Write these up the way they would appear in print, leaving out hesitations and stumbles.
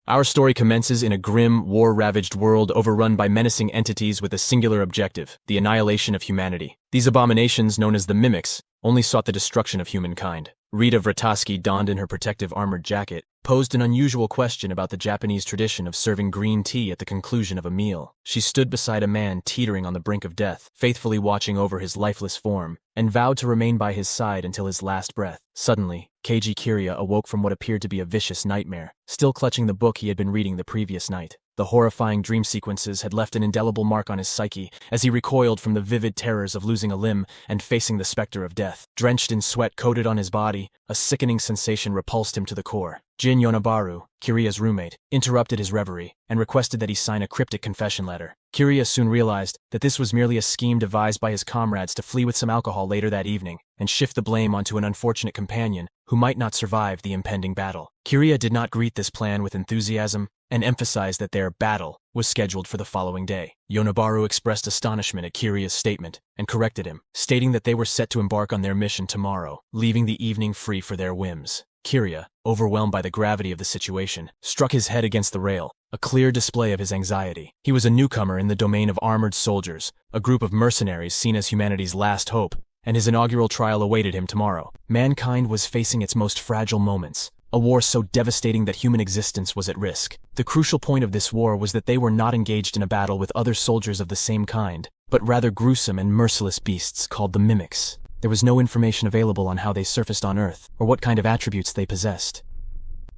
Our story commences in a grim, war-ravaged world overrun by menacing entities with a singular objective, the annihilation of humanity. These abominations, known as the Mimics, only sought the destruction of humankind. Rita Vrataski, donned in her protective armored jacket, posed an unusual question about the Japanese tradition of serving green tea at the conclusion of a meal. She stood beside a man teetering on the brink of death, faithfully watching over his lifeless form, and vowed to remain by his side until his last breath. Suddenly, Keiji Kirya awoke from what appeared to be a vicious nightmare, still clutching the book he had been reading the previous night. The horrifying dream sequences had left an indelible mark on his psyche as he recoiled from the vivid terrors of losing a limb and facing the specter of death. Drenched in sweat coated on his body, a sickening sensation repulsed him to the core. Jin Yonabaru, Kirya's roommate, interrupted his reverie and requested that he sign a cryptic confession letter. Kirya soon realized that this was merely a scheme devised by his comrades to flee with some alcohol later that evening and shift the blame onto an unfortunate companion who might not survive the impending battle. Kirya did not greet this plan with enthusiasm and emphasized that their battle was scheduled for the following day. Yonabaru expressed astonishment at Kirya's statement and corrected him, stating that they were set to embark on their mission tomorrow, leaving the evening free for their whims. Kirya, overwhelmed by the gravity of the situation, struck his head against the rail, a clear display of his anxiety. He was a newcomer in the domain of armored soldiers, a group of mercenaries seen as humanity's last hope, and his inaugural trial awaited him tomorrow. Mankind was facing its most fragile moments, a war so devastating that human existence was at risk. The crucial point of this war was that they were not engaged in a battle with other soldiers of the same kind, but rather gruesome and merciless beasts called the Mimics. There was no information available on how they surfaced on Earth, or what kind of attributes they possessed.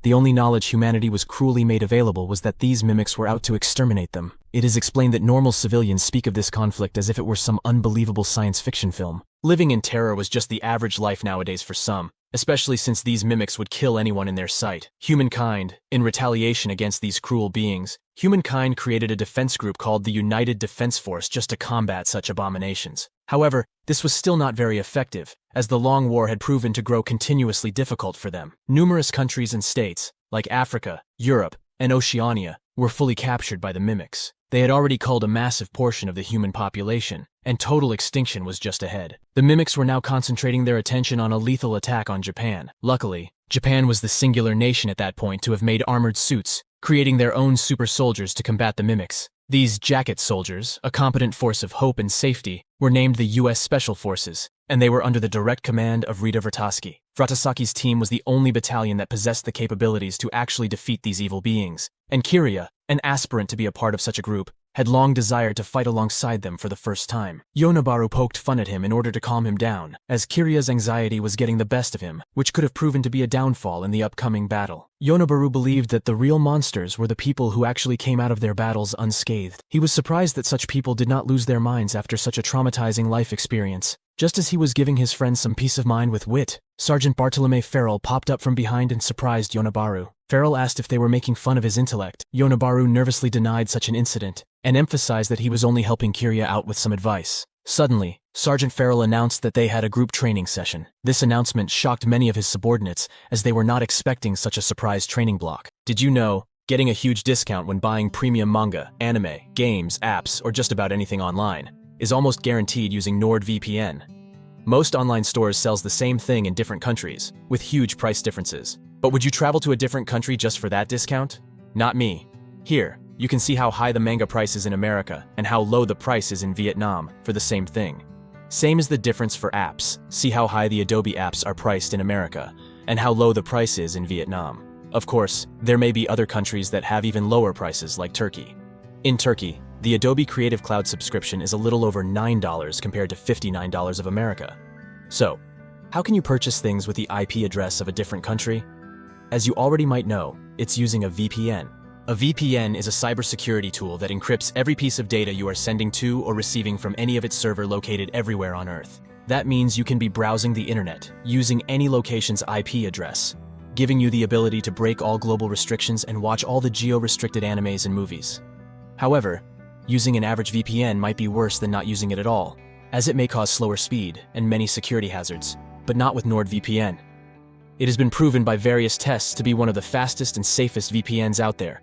The only knowledge humanity was cruelly made available was that these Mimics were out to exterminate them. It is explained that normal civilians speak of this conflict as if it were some unbelievable science fiction film. Living in terror was just the average life nowadays for some, especially since these Mimics would kill anyone in their sight. Humankind, in retaliation against these cruel beings, humankind created a defense group called the United Defense Force just to combat such abominations. However, this was still not very effective, as the long war had proven to grow continuously difficult for them. Numerous countries and states, like Africa, Europe, and Oceania, were fully captured by the Mimics. They had already culled a massive portion of the human population, and total extinction was just ahead. The Mimics were now concentrating their attention on a lethal attack on Japan. Luckily, Japan was the singular nation at that point to have made armored suits, creating their own super soldiers to combat the Mimics. These jacket soldiers, a competent force of hope and safety, were named the U.S. Special Forces, and they were under the direct command of Rita Vrataski. Vratasaki's team was the only battalion that possessed the capabilities to actually defeat these evil beings, and Kirya, an aspirant to be a part of such a group, had long desired to fight alongside them for the first time. Yonabaru poked fun at him in order to calm him down, as Kirya's anxiety was getting the best of him, which could have proven to be a downfall in the upcoming battle. Yonabaru believed that the real monsters were the people who actually came out of their battles unscathed. He was surprised that such people did not lose their minds after such a traumatizing life experience. Just as he was giving his friend some peace of mind with wit, Sergeant Bartolome Farrell popped up from behind and surprised Yonabaru. Farrell asked if they were making fun of his intellect. Yonabaru nervously denied such an incident, and emphasized that he was only helping Kirya out with some advice. Suddenly, Sergeant Farrell announced that they had a group training session. This announcement shocked many of his subordinates, as they were not expecting such a surprise training block. Did you know, getting a huge discount when buying premium manga, anime, games, apps, or just about anything online is almost guaranteed using NordVPN. Most online stores sells the same thing in different countries, with huge price differences. But would you travel to a different country just for that discount? Not me. Here, you can see how high the manga price is in America and how low the price is in Vietnam for the same thing. Same is the difference for apps. See how high the Adobe apps are priced in America and how low the price is in Vietnam. Of course, there may be other countries that have even lower prices like Turkey. In Turkey, the Adobe Creative Cloud subscription is a little over $9 compared to $59 of America. So, how can you purchase things with the IP address of a different country? As you already might know, it's using a VPN. A VPN is a cybersecurity tool that encrypts every piece of data you are sending to or receiving from any of its servers located everywhere on Earth. That means you can be browsing the internet, using any location's IP address, giving you the ability to break all global restrictions and watch all the geo-restricted animes and movies. However, using an average VPN might be worse than not using it at all, as it may cause slower speed and many security hazards, but not with NordVPN. It has been proven by various tests to be one of the fastest and safest VPNs out there.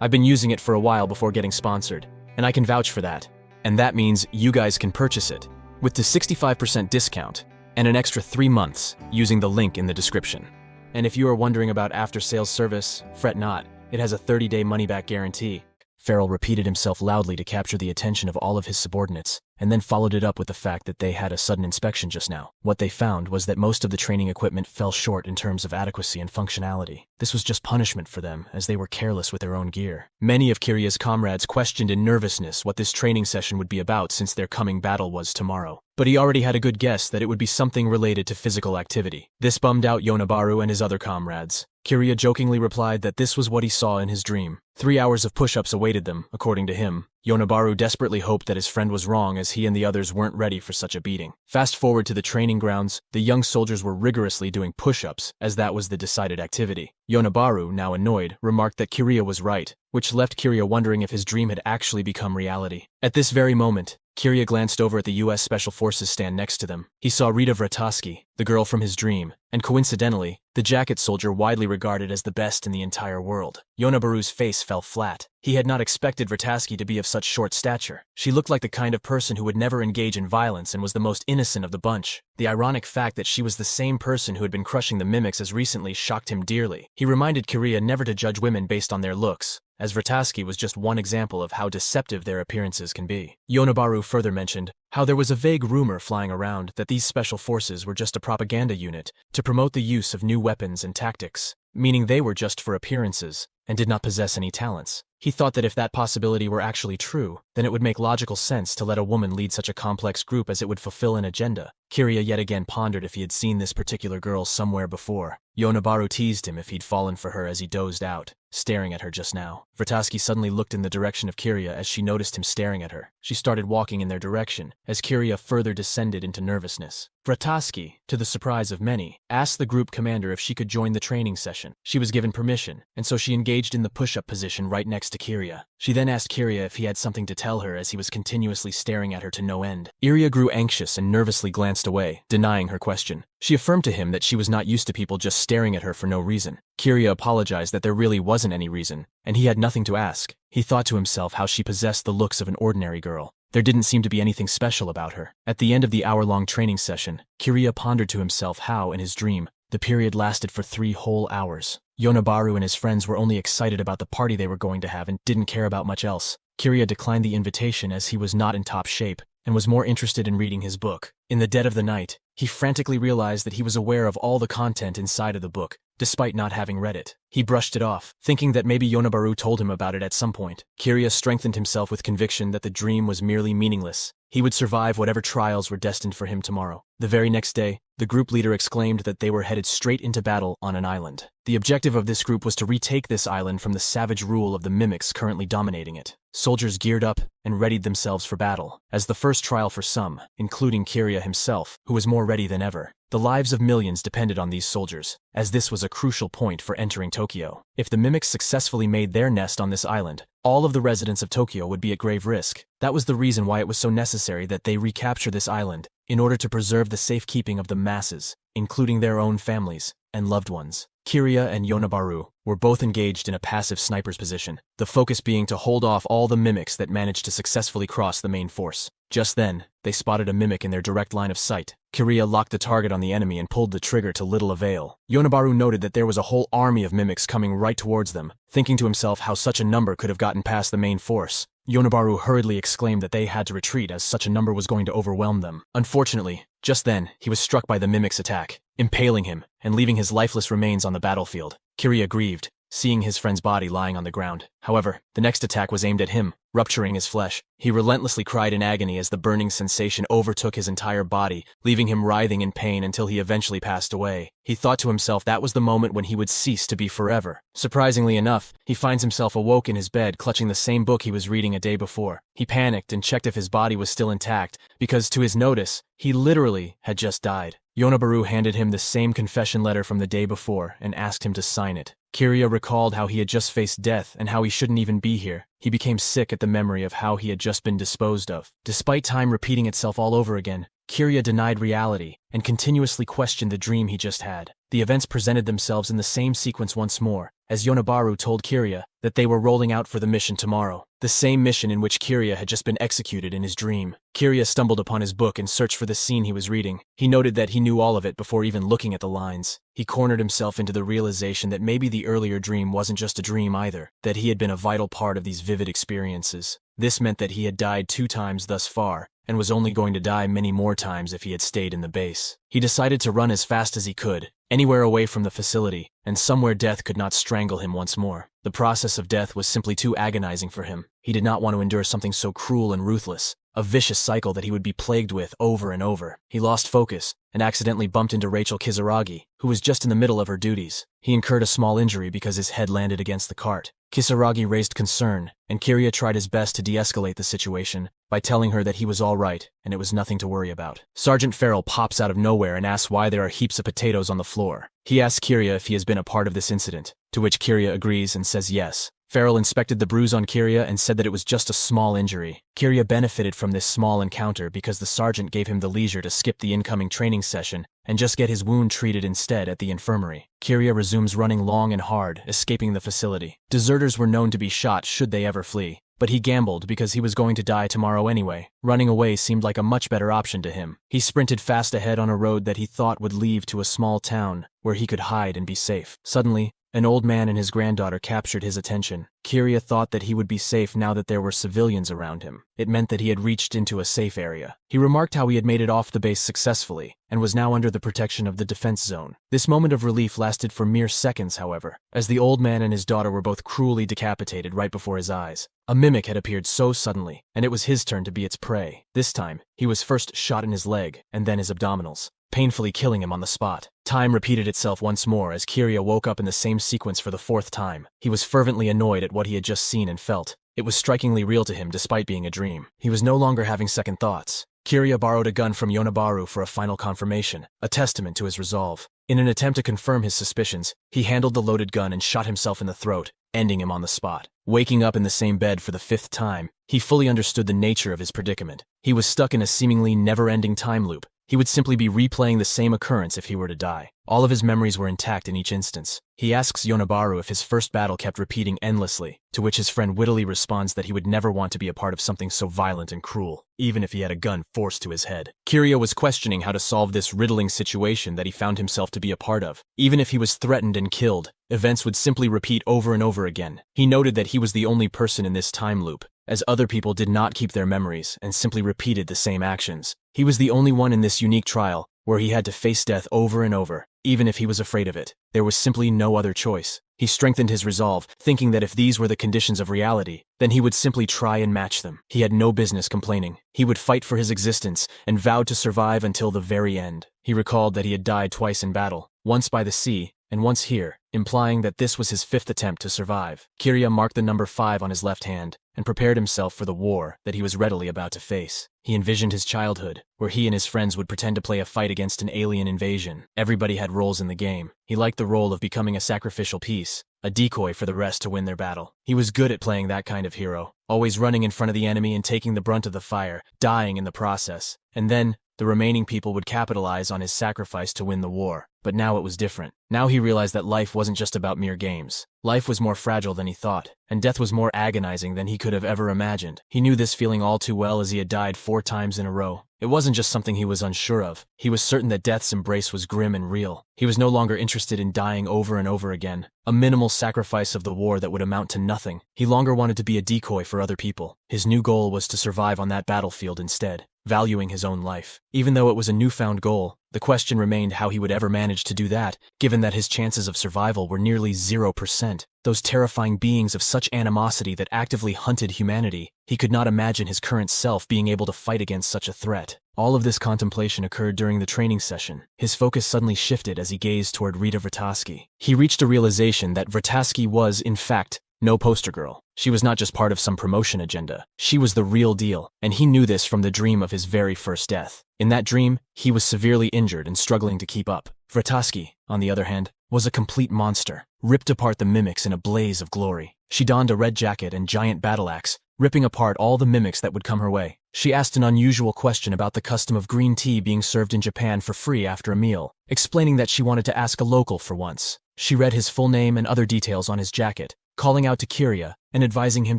I've been using it for a while before getting sponsored, and I can vouch for that. And that means you guys can purchase it, with the 65% discount, and an extra 3 months using the link in the description. And if you are wondering about after-sales service, fret not. It has a 30-day money-back guarantee. Farrell repeated himself loudly to capture the attention of all of his subordinates, and then followed it up with the fact that they had a sudden inspection just now. What they found was that most of the training equipment fell short in terms of adequacy and functionality. This was just punishment for them, as they were careless with their own gear. Many of Kiria's comrades questioned in nervousness what this training session would be about, since their coming battle was tomorrow. But he already had a good guess that it would be something related to physical activity. This bummed out Yonabaru and his other comrades. Kiria jokingly replied that this was what he saw in his dream. 3 hours of push-ups awaited them, according to him. Yonabaru desperately hoped that his friend was wrong, as he and the others weren't ready for such a beating. Fast forward to the training grounds, the young soldiers were rigorously doing push-ups, as that was the decided activity. Yonabaru, now annoyed, remarked that Kiria was right, which left Kiria wondering if his dream had actually become reality. At this very moment, Kiria glanced over at the U.S. Special Forces stand next to them. He saw Rita Vrataski, the girl from his dream, and coincidentally, the jacket soldier widely regarded as the best in the entire world. Yonabaru's face fell flat. He had not expected Vrataski to be of such short stature. She looked like the kind of person who would never engage in violence and was the most innocent of the bunch. The ironic fact that she was the same person who had been crushing the mimics as recently shocked him dearly. He reminded Kiria never to judge women based on their looks, as Vrataski was just one example of how deceptive their appearances can be. Yonabaru further mentioned how there was a vague rumor flying around that these special forces were just a propaganda unit to promote the use of new weapons and tactics, meaning they were just for appearances and did not possess any talents. He thought that if that possibility were actually true, then it would make logical sense to let a woman lead such a complex group, as it would fulfill an agenda. Kiria yet again pondered if he had seen this particular girl somewhere before. Yonabaru teased him if he'd fallen for her as he dozed out, staring at her just now. Vrataski suddenly looked in the direction of Kiria as she noticed him staring at her. She started walking in their direction, as Kiria further descended into nervousness. Vrataski, to the surprise of many, asked the group commander if she could join the training session. She was given permission, and so she engaged in the push-up position right next to Kiria. She then asked Kiria if he had something to tell her, as he was continuously staring at her to no end. Kiria grew anxious and nervously glanced away, denying her question. She affirmed to him that she was not used to people just staring at her for no reason. Kiria apologized that there really wasn't any reason, and he had nothing to ask. He thought to himself how she possessed the looks of an ordinary girl. There didn't seem to be anything special about her. At the end of the hour-long training session, Kiria pondered to himself how, in his dream, the period lasted for 3 whole hours. Yonabaru and his friends were only excited about the party they were going to have and didn't care about much else. Kiria declined the invitation as he was not in top shape and was more interested in reading his book. In the dead of the night, he frantically realized that he was aware of all the content inside of the book, despite not having read it. He brushed it off, thinking that maybe Yonabaru told him about it at some point. Kiria strengthened himself with conviction that the dream was merely meaningless. He would survive whatever trials were destined for him tomorrow. The very next day, the group leader exclaimed that they were headed straight into battle on an island. The objective of this group was to retake this island from the savage rule of the mimics currently dominating it. Soldiers geared up and readied themselves for battle, as the first trial for some, including Kiria himself, who was more ready than ever. The lives of millions depended on these soldiers, as this was a crucial point for entering Tokyo. If the mimics successfully made their nest on this island, all of the residents of Tokyo would be at grave risk. That was the reason why it was so necessary that they recapture this island, in order to preserve the safekeeping of the masses, including their own families and loved ones. Kiria and Yonabaru were both engaged in a passive sniper's position, the focus being to hold off all the mimics that managed to successfully cross the main force. Just then, they spotted a mimic in their direct line of sight. Kiria locked the target on the enemy and pulled the trigger to little avail. Yonabaru noted that there was a whole army of mimics coming right towards them, thinking to himself how such a number could have gotten past the main force. Yonabaru hurriedly exclaimed that they had to retreat, as such a number was going to overwhelm them. Unfortunately, just then, he was struck by the mimic's attack, impaling him and leaving his lifeless remains on the battlefield. Kiria grieved, seeing his friend's body lying on the ground. However, the next attack was aimed at him, rupturing his flesh. He relentlessly cried in agony as the burning sensation overtook his entire body, leaving him writhing in pain until he eventually passed away. He thought to himself that was the moment when he would cease to be forever. Surprisingly enough, he finds himself awoke in his bed clutching the same book he was reading a day before. He panicked and checked if his body was still intact, because to his notice, he literally had just died. Yonabaru handed him the same confession letter from the day before and asked him to sign it. Kiria recalled how he had just faced death and how he shouldn't even be here. He became sick at the memory of how he had just been disposed of. Despite time repeating itself all over again, Kirya denied reality and continuously questioned the dream he just had. The events presented themselves in the same sequence once more, as Yonabaru told Kirya that they were rolling out for the mission tomorrow, the same mission in which Kirya had just been executed in his dream. Kirya stumbled upon his book and searched for the scene he was reading. He noted that he knew all of it before even looking at the lines. He cornered himself into the realization that maybe the earlier dream wasn't just a dream either, that he had been a vital part of these vivid experiences. This meant that he had died 2 times thus far, and was only going to die many more times if he had stayed in the base. He decided to run as fast as he could, anywhere away from the facility, and somewhere death could not strangle him once more. The process of death was simply too agonizing for him. He did not want to endure something so cruel and ruthless, a vicious cycle that he would be plagued with over and over. He lost focus and accidentally bumped into Rachel Kisaragi, who was just in the middle of her duties. He incurred a small injury because his head landed against the cart. Kisaragi raised concern, and Kirya tried his best to de-escalate the situation by telling her that he was all right and it was nothing to worry about. Sergeant Farrell pops out of nowhere and asks why there are heaps of potatoes on the floor. He asks Kirya if he has been a part of this incident, to which Kirya agrees and says yes. Farrell inspected the bruise on Kirya and said that it was just a small injury. Kirya benefited from this small encounter because the sergeant gave him the leisure to skip the incoming training session and just get his wound treated instead at the infirmary. Kirya resumes running long and hard, escaping the facility. Deserters were known to be shot should they ever flee, but he gambled because he was going to die tomorrow anyway. Running away seemed like a much better option to him. He sprinted fast ahead on a road that he thought would lead to a small town where he could hide and be safe. Suddenly, an old man and his granddaughter captured his attention. Kirya thought that he would be safe now that there were civilians around him. It meant that he had reached into a safe area. He remarked how he had made it off the base successfully, and was now under the protection of the defense zone. This moment of relief lasted for mere seconds, however, as the old man and his daughter were both cruelly decapitated right before his eyes. A mimic had appeared so suddenly, and it was his turn to be its prey. This time, he was first shot in his leg, and then his abdominals, painfully killing him on the spot. Time repeated itself once more as Kirya woke up in the same sequence for the 4th time. He was fervently annoyed at what he had just seen and felt. It was strikingly real to him despite being a dream. He was no longer having second thoughts. Kirya borrowed a gun from Yonabaru for a final confirmation, a testament to his resolve. In an attempt to confirm his suspicions, he handled the loaded gun and shot himself in the throat, ending him on the spot. Waking up in the same bed for the 5th time, he fully understood the nature of his predicament. He was stuck in a seemingly never-ending time loop. He would simply be replaying the same occurrence if he were to die. All of his memories were intact in each instance. He asks Yonabaru if his first battle kept repeating endlessly, to which his friend wittily responds that he would never want to be a part of something so violent and cruel, even if he had a gun forced to his head. Kirya was questioning how to solve this riddling situation that he found himself to be a part of. Even if he was threatened and killed, events would simply repeat over and over again. He noted that he was the only person in this time loop, as other people did not keep their memories and simply repeated the same actions. He was the only one in this unique trial where he had to face death over and over, even if he was afraid of it. There was simply no other choice. He strengthened his resolve, thinking that if these were the conditions of reality, then he would simply try and match them. He had no business complaining. He would fight for his existence and vowed to survive until the very end. He recalled that he had died twice in battle, once by the sea and once here, implying that this was his 5th attempt to survive. Kirya marked the number 5 on his left hand and prepared himself for the war that he was readily about to face. He envisioned his childhood, where he and his friends would pretend to play a fight against an alien invasion. Everybody had roles in the game. He liked the role of becoming a sacrificial piece, a decoy for the rest to win their battle. He was good at playing that kind of hero, always running in front of the enemy and taking the brunt of the fire, dying in the process. And then, the remaining people would capitalize on his sacrifice to win the war. But now it was different. Now he realized that life wasn't just about mere games. Life was more fragile than he thought, and death was more agonizing than he could have ever imagined. He knew this feeling all too well as he had died 4 times in a row. It wasn't just something he was unsure of. He was certain that death's embrace was grim and real. He was no longer interested in dying over and over again, a minimal sacrifice of the war that would amount to nothing. He longer wanted to be a decoy for other people. His new goal was to survive on that battlefield instead, valuing his own life. Even though it was a newfound goal, the question remained how he would ever manage to do that, given that his chances of survival were nearly 0%. Those terrifying beings of such animosity that actively hunted humanity, he could not imagine his current self being able to fight against such a threat. All of this contemplation occurred during the training session. His focus suddenly shifted as he gazed toward Rita Vrataski. He reached a realization that Vrataski was, in fact, no poster girl. She was not just part of some promotion agenda. She was the real deal, and he knew this from the dream of his very first death. In that dream, he was severely injured and struggling to keep up. Vrataski, on the other hand, was a complete monster, ripped apart the mimics in a blaze of glory. She donned a red jacket and giant battle axe, ripping apart all the mimics that would come her way. She asked an unusual question about the custom of green tea being served in Japan for free after a meal, explaining that she wanted to ask a local for once. She read his full name and other details on his jacket, calling out to Kiria and advising him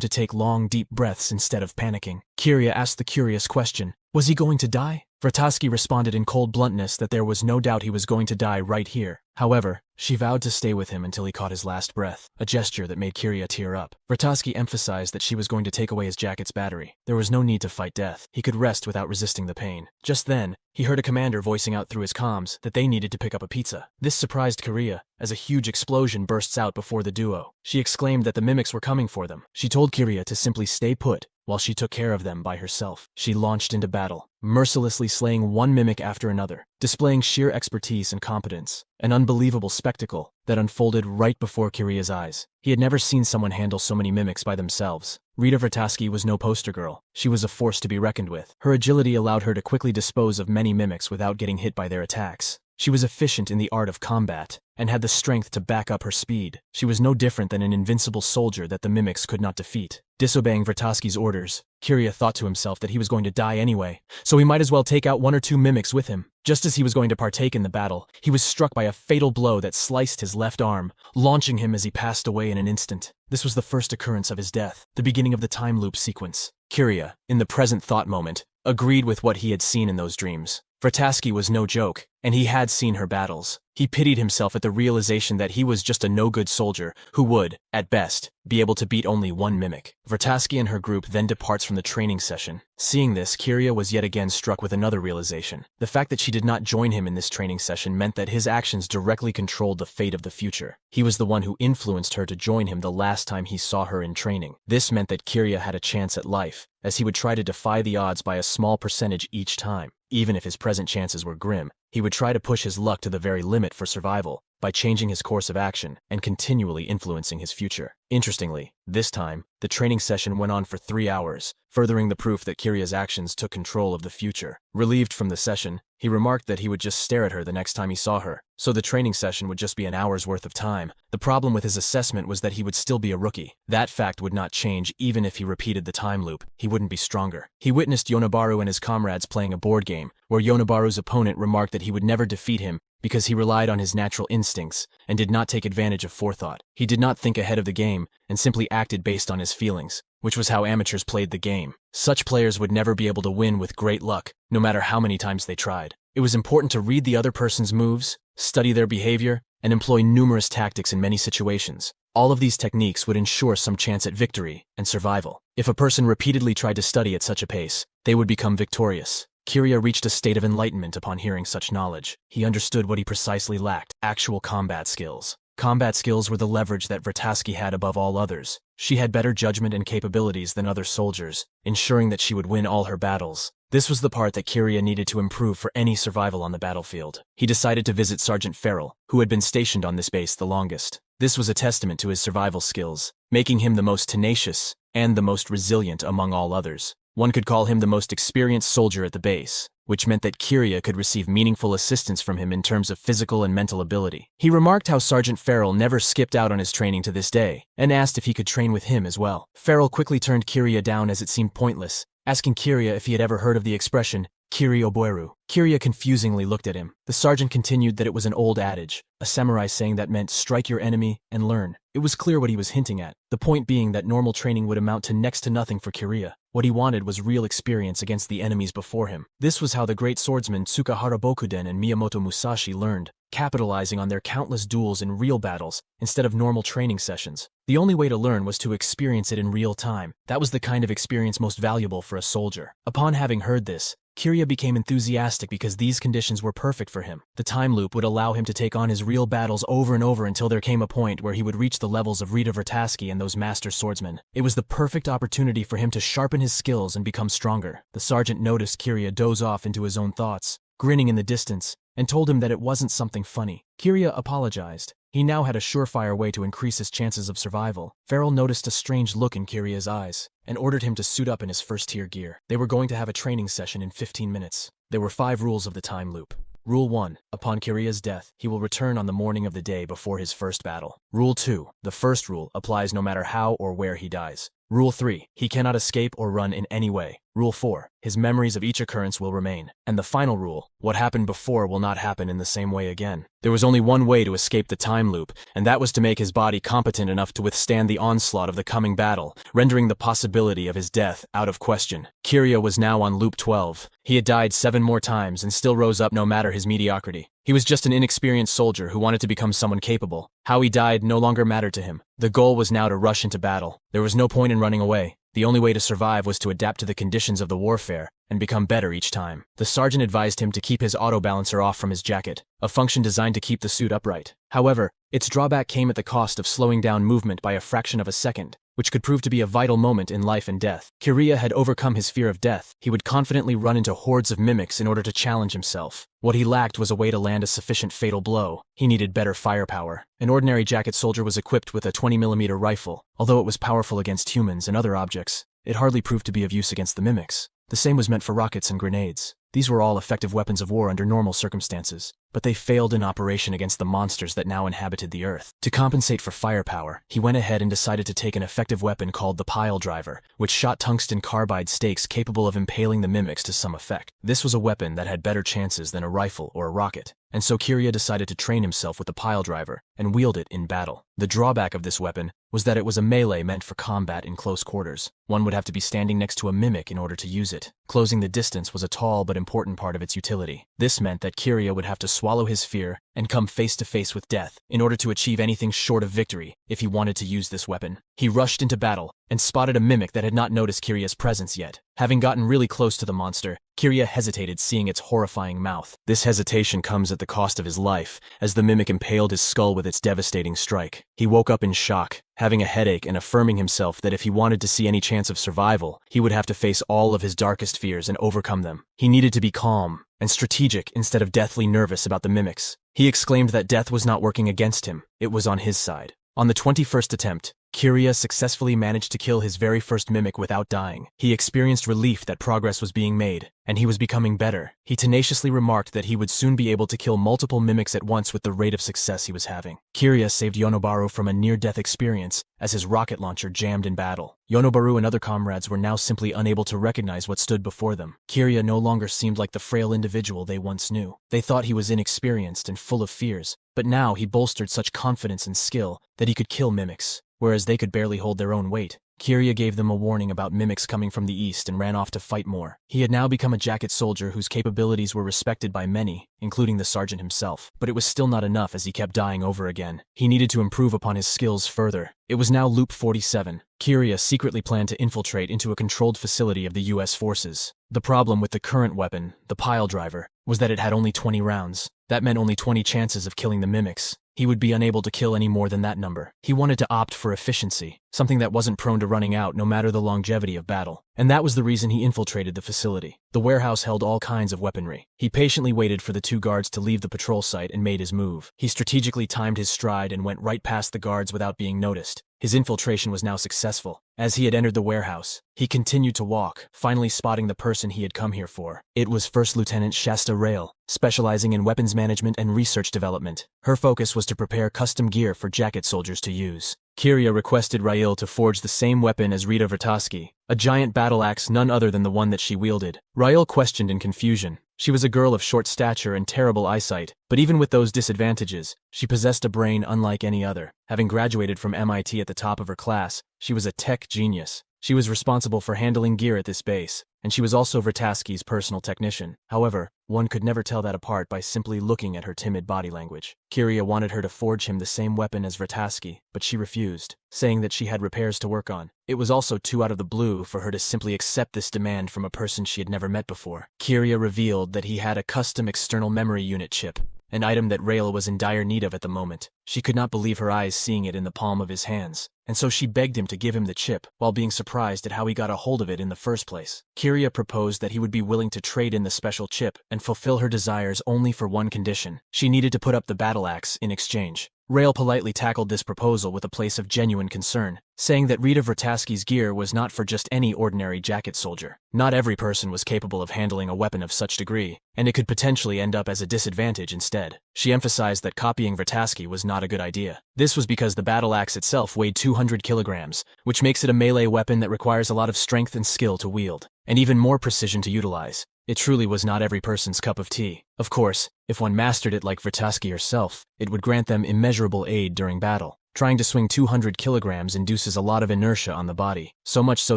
to take long, deep breaths instead of panicking. Kiria asked the curious question, was he going to die? Vrataski responded in cold bluntness that there was no doubt he was going to die right here. However, she vowed to stay with him until he caught his last breath, a gesture that made Kiria tear up. Vrataski emphasized that she was going to take away his jacket's battery. There was no need to fight death. He could rest without resisting the pain. Just then, he heard a commander voicing out through his comms that they needed to pick up a pizza. This surprised Kiria, as a huge explosion bursts out before the duo. She exclaimed that the mimics were coming for them. She told Kiria to simply stay put while she took care of them by herself. She launched into battle, mercilessly slaying one mimic after another, displaying sheer expertise and competence, an unbelievable spectacle that unfolded right before Kiria's eyes. He had never seen someone handle so many mimics by themselves. Rita Vrataski was no poster girl. She was a force to be reckoned with. Her agility allowed her to quickly dispose of many mimics without getting hit by their attacks. She was efficient in the art of combat and had the strength to back up her speed. She was no different than an invincible soldier that the mimics could not defeat. Disobeying Vrataski's orders, Kiria thought to himself that he was going to die anyway, so he might as well take out one or two mimics with him. Just as he was going to partake in the battle, he was struck by a fatal blow that sliced his left arm, launching him as he passed away in an instant. This was the first occurrence of his death, the beginning of the time loop sequence. Kiria, in the present thought moment, agreed with what he had seen in those dreams. Vrataski was no joke, and he had seen her battles. He pitied himself at the realization that he was just a no-good soldier who would, at best, be able to beat only one mimic. Vrataski and her group then departs from the training session. Seeing this, Kiria was yet again struck with another realization. The fact that she did not join him in this training session meant that his actions directly controlled the fate of the future. He was the one who influenced her to join him the last time he saw her in training. This meant that Kiria had a chance at life, as he would try to defy the odds by a small percentage each time. Even if his present chances were grim, he would try to push his luck to the very limit for survival by changing his course of action and continually influencing his future. Interestingly, this time, the training session went on for 3 hours, furthering the proof that Kiria's actions took control of the future. Relieved from the session, he remarked that he would just stare at her the next time he saw her, so the training session would just be an hour's worth of time. The problem with his assessment was that he would still be a rookie. That fact would not change even if he repeated the time loop. He wouldn't be stronger. He witnessed Yonobaru and his comrades playing a board game, where Yonobaru's opponent remarked that he would never defeat him because he relied on his natural instincts and did not take advantage of forethought. He did not think ahead of the game and simply acted based on his feelings, which was how amateurs played the game. Such players would never be able to win with great luck, no matter how many times they tried. It was important to read the other person's moves, study their behavior, and employ numerous tactics in many situations. All of these techniques would ensure some chance at victory and survival. If a person repeatedly tried to study at such a pace, they would become victorious. Kiria reached a state of enlightenment upon hearing such knowledge. He understood what he precisely lacked: actual combat skills. Combat skills were the leverage that Vrataski had above all others. She had better judgment and capabilities than other soldiers, ensuring that she would win all her battles. This was the part that Kiria needed to improve for any survival on the battlefield. He decided to visit Sergeant Farrell, who had been stationed on this base the longest. This was a testament to his survival skills, making him the most tenacious and the most resilient among all others. One could call him the most experienced soldier at the base, which meant that Kiria could receive meaningful assistance from him in terms of physical and mental ability. He remarked how Sergeant Farrell never skipped out on his training to this day, and asked if he could train with him as well. Farrell quickly turned Kiria down as it seemed pointless, asking Kiria if he had ever heard of the expression, Kiri Oboeru. Kiria confusingly looked at him. The sergeant continued that it was an old adage, a samurai saying that meant strike your enemy and learn. It was clear what he was hinting at, the point being that normal training would amount to next to nothing for Kiria. What he wanted was real experience against the enemies before him. This was how the great swordsmen Tsukahara Bokuden and Miyamoto Musashi learned, capitalizing on their countless duels in real battles instead of normal training sessions. The only way to learn was to experience it in real time. That was the kind of experience most valuable for a soldier. Upon having heard this, Kiria became enthusiastic because these conditions were perfect for him. The time loop would allow him to take on his real battles over and over until there came a point where he would reach the levels of Rita Vrataski and those master swordsmen. It was the perfect opportunity for him to sharpen his skills and become stronger. The sergeant noticed Kiria doze off into his own thoughts, grinning in the distance, and told him that it wasn't something funny. Kiria apologized. He now had a surefire way to increase his chances of survival. Farrell noticed a strange look in Kiria's eyes and ordered him to suit up in his first-tier gear. They were going to have a training session in 15 minutes. There were 5 rules of the time loop. Rule 1. Upon Kiria's death, he will return on the morning of the day before his first battle. Rule 2. The first rule applies no matter how or where he dies. Rule 3. He cannot escape or run in any way. Rule 4. His memories of each occurrence will remain. And the final rule, what happened before will not happen in the same way again. There was only one way to escape the time loop, and that was to make his body competent enough to withstand the onslaught of the coming battle, rendering the possibility of his death out of question. Kirya was now on loop 12. He had died 7 more times and still rose up no matter his mediocrity. He was just an inexperienced soldier who wanted to become someone capable. How he died no longer mattered to him. The goal was now to rush into battle. There was no point in running away. The only way to survive was to adapt to the conditions of the warfare and become better each time. The sergeant advised him to keep his auto-balancer off from his jacket, a function designed to keep the suit upright. However, its drawback came at the cost of slowing down movement by a fraction of a second, which could prove to be a vital moment in life and death. Kirya had overcome his fear of death. He would confidently run into hordes of mimics in order to challenge himself. What he lacked was a way to land a sufficient fatal blow. He needed better firepower. An ordinary jacket soldier was equipped with a 20mm rifle. Although it was powerful against humans and other objects, it hardly proved to be of use against the mimics. The same was meant for rockets and grenades. These were all effective weapons of war under normal circumstances, but they failed in operation against the monsters that now inhabited the Earth. To compensate for firepower, he went ahead and decided to take an effective weapon called the pile driver, which shot tungsten carbide stakes capable of impaling the mimics to some effect. This was a weapon that had better chances than a rifle or a rocket, and so Kirya decided to train himself with the pile driver and wield it in battle. The drawback of this weapon was that it was a melee meant for combat in close quarters. One would have to be standing next to a mimic in order to use it. Closing the distance was a tall but important part of its utility. This meant that Kirya would have to swallow his fear and come face to face with death in order to achieve anything short of victory if he wanted to use this weapon. He rushed into battle and spotted a mimic that had not noticed Kirya's presence yet. Having gotten really close to the monster, Kirya hesitated, seeing its horrifying mouth. This hesitation comes at the cost of his life, as the mimic impaled his skull with its devastating strike. He woke up in shock, having a headache and affirming himself that if he wanted to see any chance of survival, he would have to face all of his darkest fears and overcome them. He needed to be calm and strategic instead of deathly nervous about the mimics. He exclaimed that death was not working against him, it was on his side. On the 21st attempt, Kirya successfully managed to kill his very first mimic without dying. He experienced relief that progress was being made, and he was becoming better. He tenaciously remarked that he would soon be able to kill multiple mimics at once with the rate of success he was having. Kirya saved Yonobaru from a near-death experience as his rocket launcher jammed in battle. Yonobaru and other comrades were now simply unable to recognize what stood before them. Kirya no longer seemed like the frail individual they once knew. They thought he was inexperienced and full of fears, but now he bolstered such confidence and skill that he could kill mimics, whereas they could barely hold their own weight. Kirya gave them a warning about mimics coming from the east and ran off to fight more. He had now become a jacket soldier whose capabilities were respected by many, including the sergeant himself. But it was still not enough as he kept dying over again. He needed to improve upon his skills further. It was now Loop 47. Kirya secretly planned to infiltrate into a controlled facility of the US forces. The problem with the current weapon, the pile driver, was that it had only 20 rounds. That meant only 20 chances of killing the mimics. He would be unable to kill any more than that number. He wanted to opt for efficiency, something that wasn't prone to running out no matter the longevity of battle. And that was the reason he infiltrated the facility. The warehouse held all kinds of weaponry. He patiently waited for the 2 guards to leave the patrol site and made his move. He strategically timed his stride and went right past the guards without being noticed. His infiltration was now successful. As he had entered the warehouse, he continued to walk, finally spotting the person he had come here for. It was First Lieutenant Shasta Rail, specializing in weapons management and research development. Her focus was to prepare custom gear for jacket soldiers to use. Kirya requested Rail to forge the same weapon as Rita Vertasky, a giant battle axe none other than the one that she wielded. Rail questioned in confusion. She was a girl of short stature and terrible eyesight, but even with those disadvantages, she possessed a brain unlike any other. Having graduated from MIT at the top of her class, she was a tech genius. She was responsible for handling gear at this base, and she was also Vertasky's personal technician. However, one could never tell that apart by simply looking at her timid body language. Kirya wanted her to forge him the same weapon as Vertasky, but she refused, saying that she had repairs to work on. It was also too out of the blue for her to simply accept this demand from a person she had never met before. Kirya revealed that he had a custom external memory unit chip, an item that Rail was in dire need of at the moment. She could not believe her eyes seeing it in the palm of his hands, and so she begged him to give him the chip, while being surprised at how he got a hold of it in the first place. Kirya proposed that he would be willing to trade in the special chip and fulfill her desires only for one condition. She needed to put up the battle axe in exchange. Rail politely tackled this proposal with a place of genuine concern, saying that Rita Vrataski's gear was not for just any ordinary jacket soldier. Not every person was capable of handling a weapon of such degree, and it could potentially end up as a disadvantage instead. She emphasized that copying Vrataski was not a good idea. This was because the battle axe itself weighed 200 kilograms, which makes it a melee weapon that requires a lot of strength and skill to wield, and even more precision to utilize. It truly was not every person's cup of tea. Of course, if one mastered it like Vrataski herself, it would grant them immeasurable aid during battle. Trying to swing 200 kilograms induces a lot of inertia on the body, so much so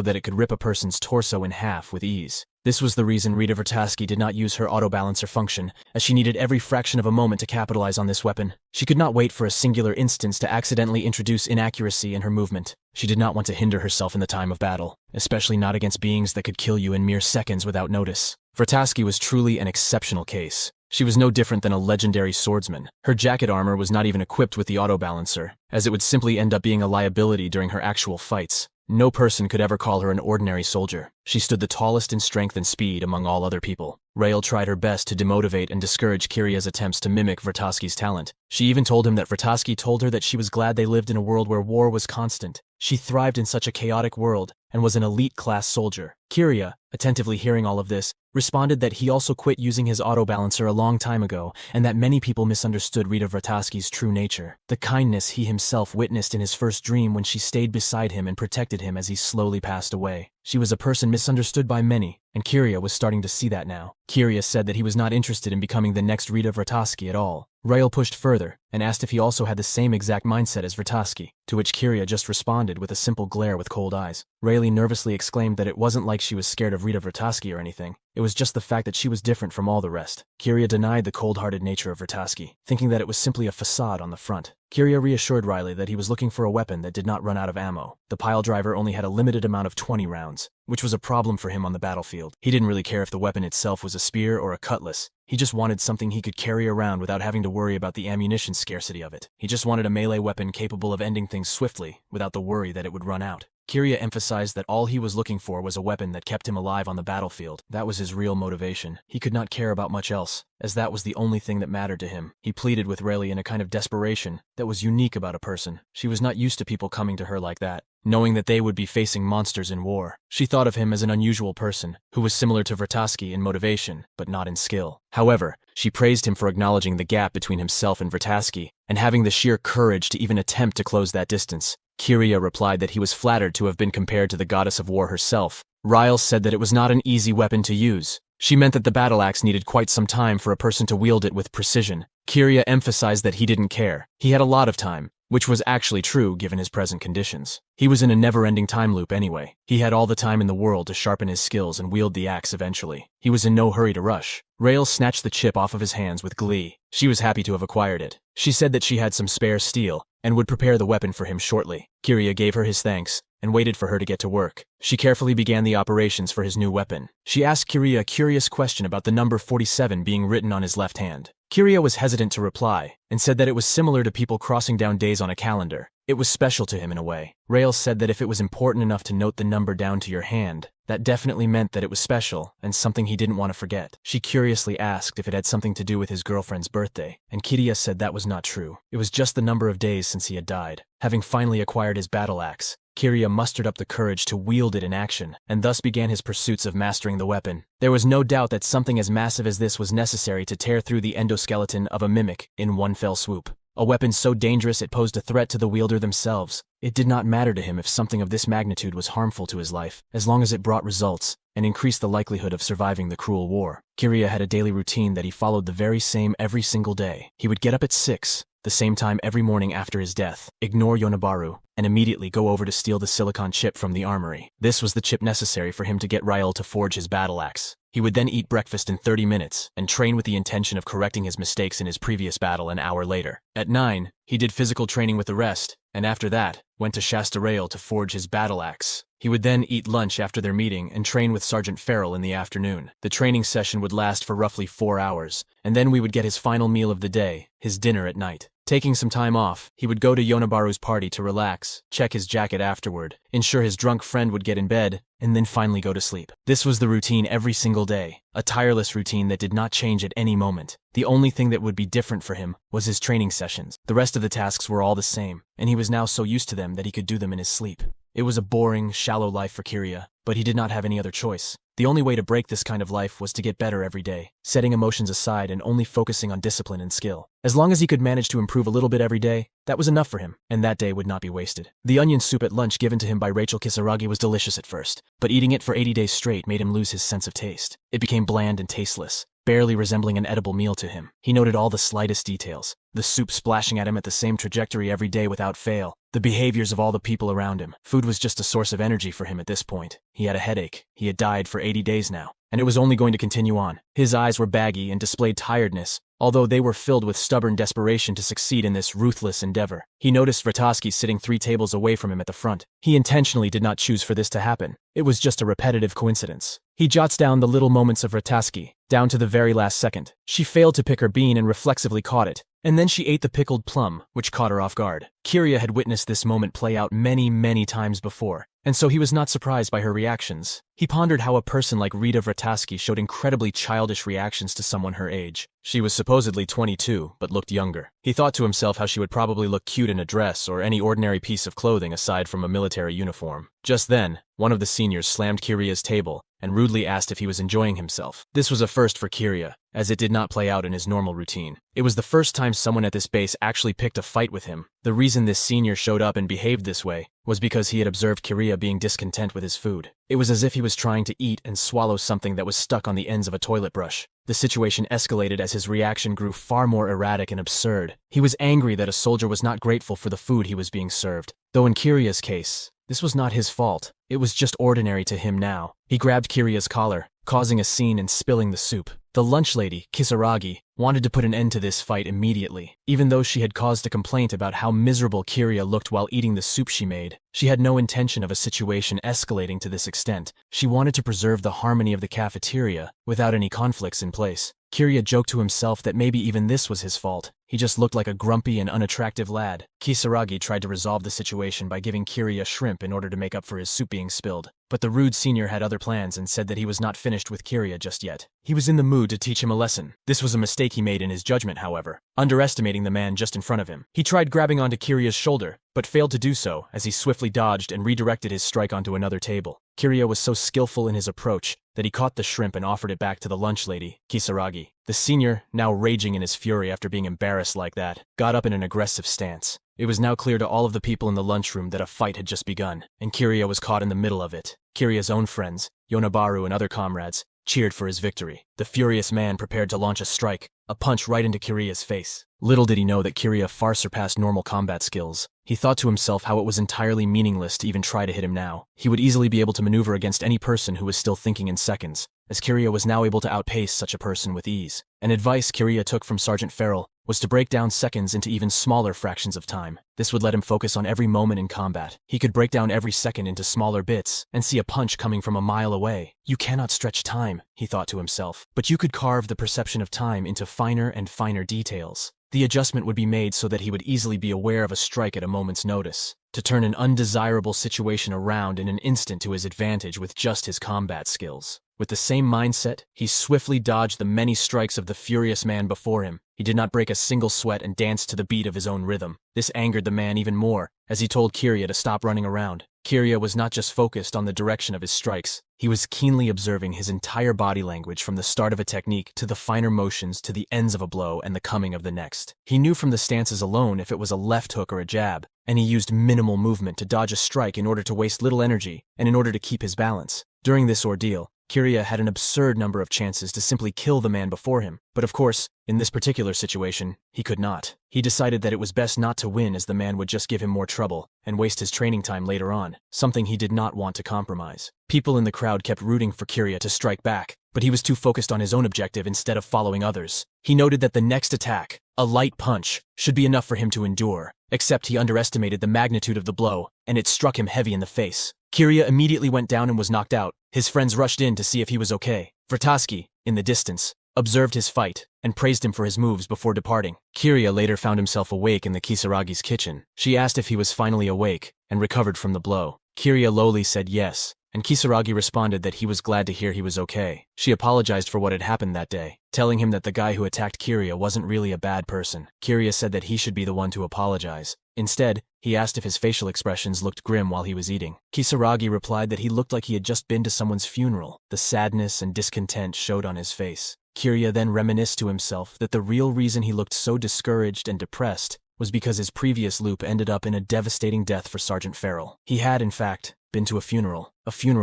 that it could rip a person's torso in half with ease. This was the reason Rita Vrataski did not use her auto-balancer function, as she needed every fraction of a moment to capitalize on this weapon. She could not wait for a singular instance to accidentally introduce inaccuracy in her movement. She did not want to hinder herself in the time of battle, especially not against beings that could kill you in mere seconds without notice. Vrataski was truly an exceptional case. She was no different than a legendary swordsman. Her jacket armor was not even equipped with the auto-balancer, as it would simply end up being a liability during her actual fights. No person could ever call her an ordinary soldier. She stood the tallest in strength and speed among all other people. Rail tried her best to demotivate and discourage Kiria's attempts to mimic Vrataski's talent. She even told him that Vrataski told her that she was glad they lived in a world where war was constant. She thrived in such a chaotic world and was an elite-class soldier. Kiria, attentively hearing all of this, responded that he also quit using his auto-balancer a long time ago and that many people misunderstood Rita Vrataski's true nature. The kindness he himself witnessed in his first dream when she stayed beside him and protected him as he slowly passed away. She was a person misunderstood by many, and Kiria was starting to see that now. Kiria said that he was not interested in becoming the next Rita Vrataski at all. Rail pushed further and asked if he also had the same exact mindset as Vrataski, to which Kiria just responded with a simple glare with cold eyes. Rayleigh nervously exclaimed that it wasn't like she was scared of Rita Vrataski or anything. It was just the fact that she was different from all the rest. Kiria denied the cold-hearted nature of Vrataski, thinking that it was simply a facade on the front. Kiria reassured Riley that he was looking for a weapon that did not run out of ammo. The pile driver only had a limited amount of 20 rounds, which was a problem for him on the battlefield. He didn't really care if the weapon itself was a spear or a cutlass. He just wanted something he could carry around without having to worry about the ammunition scarcity of it. He just wanted a melee weapon capable of ending things swiftly, without the worry that it would run out. Kiria emphasized that all he was looking for was a weapon that kept him alive on the battlefield. That was his real motivation. He could not care about much else, as that was the only thing that mattered to him. He pleaded with Rayleigh in a kind of desperation that was unique about a person. She was not used to people coming to her like that, knowing that they would be facing monsters in war. She thought of him as an unusual person, who was similar to Vrataski in motivation, but not in skill. However, she praised him for acknowledging the gap between himself and Vrataski, and having the sheer courage to even attempt to close that distance. Kiria replied that he was flattered to have been compared to the goddess of war herself. Ryle said that it was not an easy weapon to use. She meant that the battle axe needed quite some time for a person to wield it with precision. Kiria emphasized that he didn't care. He had a lot of time, which was actually true given his present conditions. He was in a never-ending time loop anyway. He had all the time in the world to sharpen his skills and wield the axe eventually. He was in no hurry to rush. Rail snatched the chip off of his hands with glee. She was happy to have acquired it. She said that she had some spare steel and would prepare the weapon for him shortly. Kiria gave her his thanks and waited for her to get to work. She carefully began the operations for his new weapon. She asked Kiria a curious question about the number 47 being written on his left hand. Kiria was hesitant to reply and said that it was similar to people crossing down days on a calendar. It was special to him in a way. Rail said that if it was important enough to note the number down to your hand, that definitely meant that it was special and something he didn't want to forget. She curiously asked if it had something to do with his girlfriend's birthday, and Kiria said that was not true. It was just the number of days since he had died. Having finally acquired his battle axe, Kiria mustered up the courage to wield it in action, and thus began his pursuits of mastering the weapon. There was no doubt that something as massive as this was necessary to tear through the endoskeleton of a mimic in one fell swoop. A weapon so dangerous it posed a threat to the wielder themselves. It did not matter to him if something of this magnitude was harmful to his life, as long as it brought results and increased the likelihood of surviving the cruel war. Kiria had a daily routine that he followed the very same every single day. He would get up at 6, the same time every morning after his death, ignore Yonabaru, and immediately go over to steal the silicon chip from the armory. This was the chip necessary for him to get Rael to forge his battle axe. He would then eat breakfast in 30 minutes and train with the intention of correcting his mistakes in his previous battle an hour later. At 9, he did physical training with the rest, and after that, went to Shasta Rail to forge his battle axe. He would then eat lunch after their meeting and train with Sergeant Farrell in the afternoon. The training session would last for roughly 4 hours, and then we would get his final meal of the day, his dinner at night. Taking some time off, he would go to Yonabaru's party to relax, check his jacket afterward, ensure his drunk friend would get in bed, and then finally go to sleep. This was the routine every single day, a tireless routine that did not change at any moment. The only thing that would be different for him was his training sessions. The rest of the tasks were all the same, and he was now so used to them that he could do them in his sleep. It was a boring, shallow life for Kiria, but he did not have any other choice. The only way to break this kind of life was to get better every day, setting emotions aside and only focusing on discipline and skill. As long as he could manage to improve a little bit every day, that was enough for him, and that day would not be wasted. The onion soup at lunch given to him by Rachel Kisaragi was delicious at first, but eating it for 80 days straight made him lose his sense of taste. It became bland and tasteless, barely resembling an edible meal to him. He noted all the slightest details, the soup splashing at him at the same trajectory every day without fail, the behaviors of all the people around him. Food was just a source of energy for him at this point. He had a headache. He had died for 80 days now, and it was only going to continue on. His eyes were baggy and displayed tiredness, although they were filled with stubborn desperation to succeed in this ruthless endeavor. He noticed Vrataski sitting 3 tables away from him at the front. He intentionally did not choose for this to happen. It was just a repetitive coincidence. He jots down the little moments of Vrataski, down to the very last second. She failed to pick her bean and reflexively caught it, and then she ate the pickled plum, which caught her off guard. Kiria had witnessed this moment play out many times before, and so he was not surprised by her reactions. He pondered how a person like Rita Vrataski showed incredibly childish reactions to someone her age. She was supposedly 22, but looked younger. He thought to himself how she would probably look cute in a dress or any ordinary piece of clothing aside from a military uniform. Just then, one of the seniors slammed Kiria's table and rudely asked if he was enjoying himself. This was a first for Kiria, as it did not play out in his normal routine. It was the first time someone at this base actually picked a fight with him. The reason this senior showed up and behaved this way was because he had observed Kiria being discontent with his food. It was as if he was trying to eat and swallow something that was stuck on the ends of a toilet brush. The situation escalated as his reaction grew far more erratic and absurd. He was angry that a soldier was not grateful for the food he was being served, though in Kiria's case, this was not his fault. It was just ordinary to him now. He grabbed Kiria's collar, causing a scene and spilling the soup. The lunch lady, Kisaragi, wanted to put an end to this fight immediately. Even though she had caused a complaint about how miserable Kiria looked while eating the soup she made, she had no intention of a situation escalating to this extent. She wanted to preserve the harmony of the cafeteria without any conflicts in place. Kiria joked to himself that maybe even this was his fault. He just looked like a grumpy and unattractive lad. Kisaragi tried to resolve the situation by giving Kiria shrimp in order to make up for his soup being spilled, but the rude senior had other plans and said that he was not finished with Kiria just yet. He was in the mood to teach him a lesson. This was a mistake he made in his judgment, however, underestimating the man just in front of him. He tried grabbing onto Kiria's shoulder, but failed to do so as he swiftly dodged and redirected his strike onto another table. Kiria was so skillful in his approach that he caught the shrimp and offered it back to the lunch lady, Kisaragi. The senior, now raging in his fury after being embarrassed like that, got up in an aggressive stance. It was now clear to all of the people in the lunchroom that a fight had just begun, and Kiria was caught in the middle of it. Kiria's own friends, Yonabaru and other comrades, cheered for his victory. The furious man prepared to launch a strike, a punch right into Kiria's face. Little did he know that Kiria far surpassed normal combat skills. He thought to himself how it was entirely meaningless to even try to hit him now. He would easily be able to maneuver against any person who was still thinking in seconds, as Kiria was now able to outpace such a person with ease. An advice Kiria took from Sergeant Farrell was to break down seconds into even smaller fractions of time. This would let him focus on every moment in combat. He could break down every second into smaller bits and see a punch coming from a mile away. You cannot stretch time, he thought to himself, but you could carve the perception of time into finer and finer details. The adjustment would be made so that he would easily be aware of a strike at a moment's notice, to turn an undesirable situation around in an instant to his advantage with just his combat skills. With the same mindset, he swiftly dodged the many strikes of the furious man before him. He did not break a single sweat and danced to the beat of his own rhythm. This angered the man even more, as he told Kiria to stop running around. Kiria was not just focused on the direction of his strikes, he was keenly observing his entire body language from the start of a technique to the finer motions to the ends of a blow and the coming of the next. He knew from the stances alone if it was a left hook or a jab, and he used minimal movement to dodge a strike in order to waste little energy and in order to keep his balance. During this ordeal, Kiria had an absurd number of chances to simply kill the man before him, but of course, in this particular situation, he could not. He decided that it was best not to win as the man would just give him more trouble and waste his training time later on, something he did not want to compromise. People in the crowd kept rooting for Kiria to strike back, but he was too focused on his own objective instead of following others. He noted that the next attack, a light punch, should be enough for him to endure, except he underestimated the magnitude of the blow, and it struck him heavy in the face. Kiria immediately went down and was knocked out. His friends rushed in to see if he was okay. Vrataski, in the distance, observed his fight, and praised him for his moves before departing. Kirya later found himself awake in the Kisaragi's kitchen. She asked if he was finally awake and recovered from the blow. Kirya lowly said yes, and Kisaragi responded that he was glad to hear he was okay. She apologized for what had happened that day, telling him that the guy who attacked Kirya wasn't really a bad person. Kirya said that he should be the one to apologize. Instead, he asked if his facial expressions looked grim while he was eating. Kisaragi replied that he looked like he had just been to someone's funeral. The sadness and discontent showed on his face. Kirya then reminisced to himself that the real reason he looked so discouraged and depressed was because his previous loop ended up in a devastating death for Sergeant Farrell. He had, in fact, been to a funeral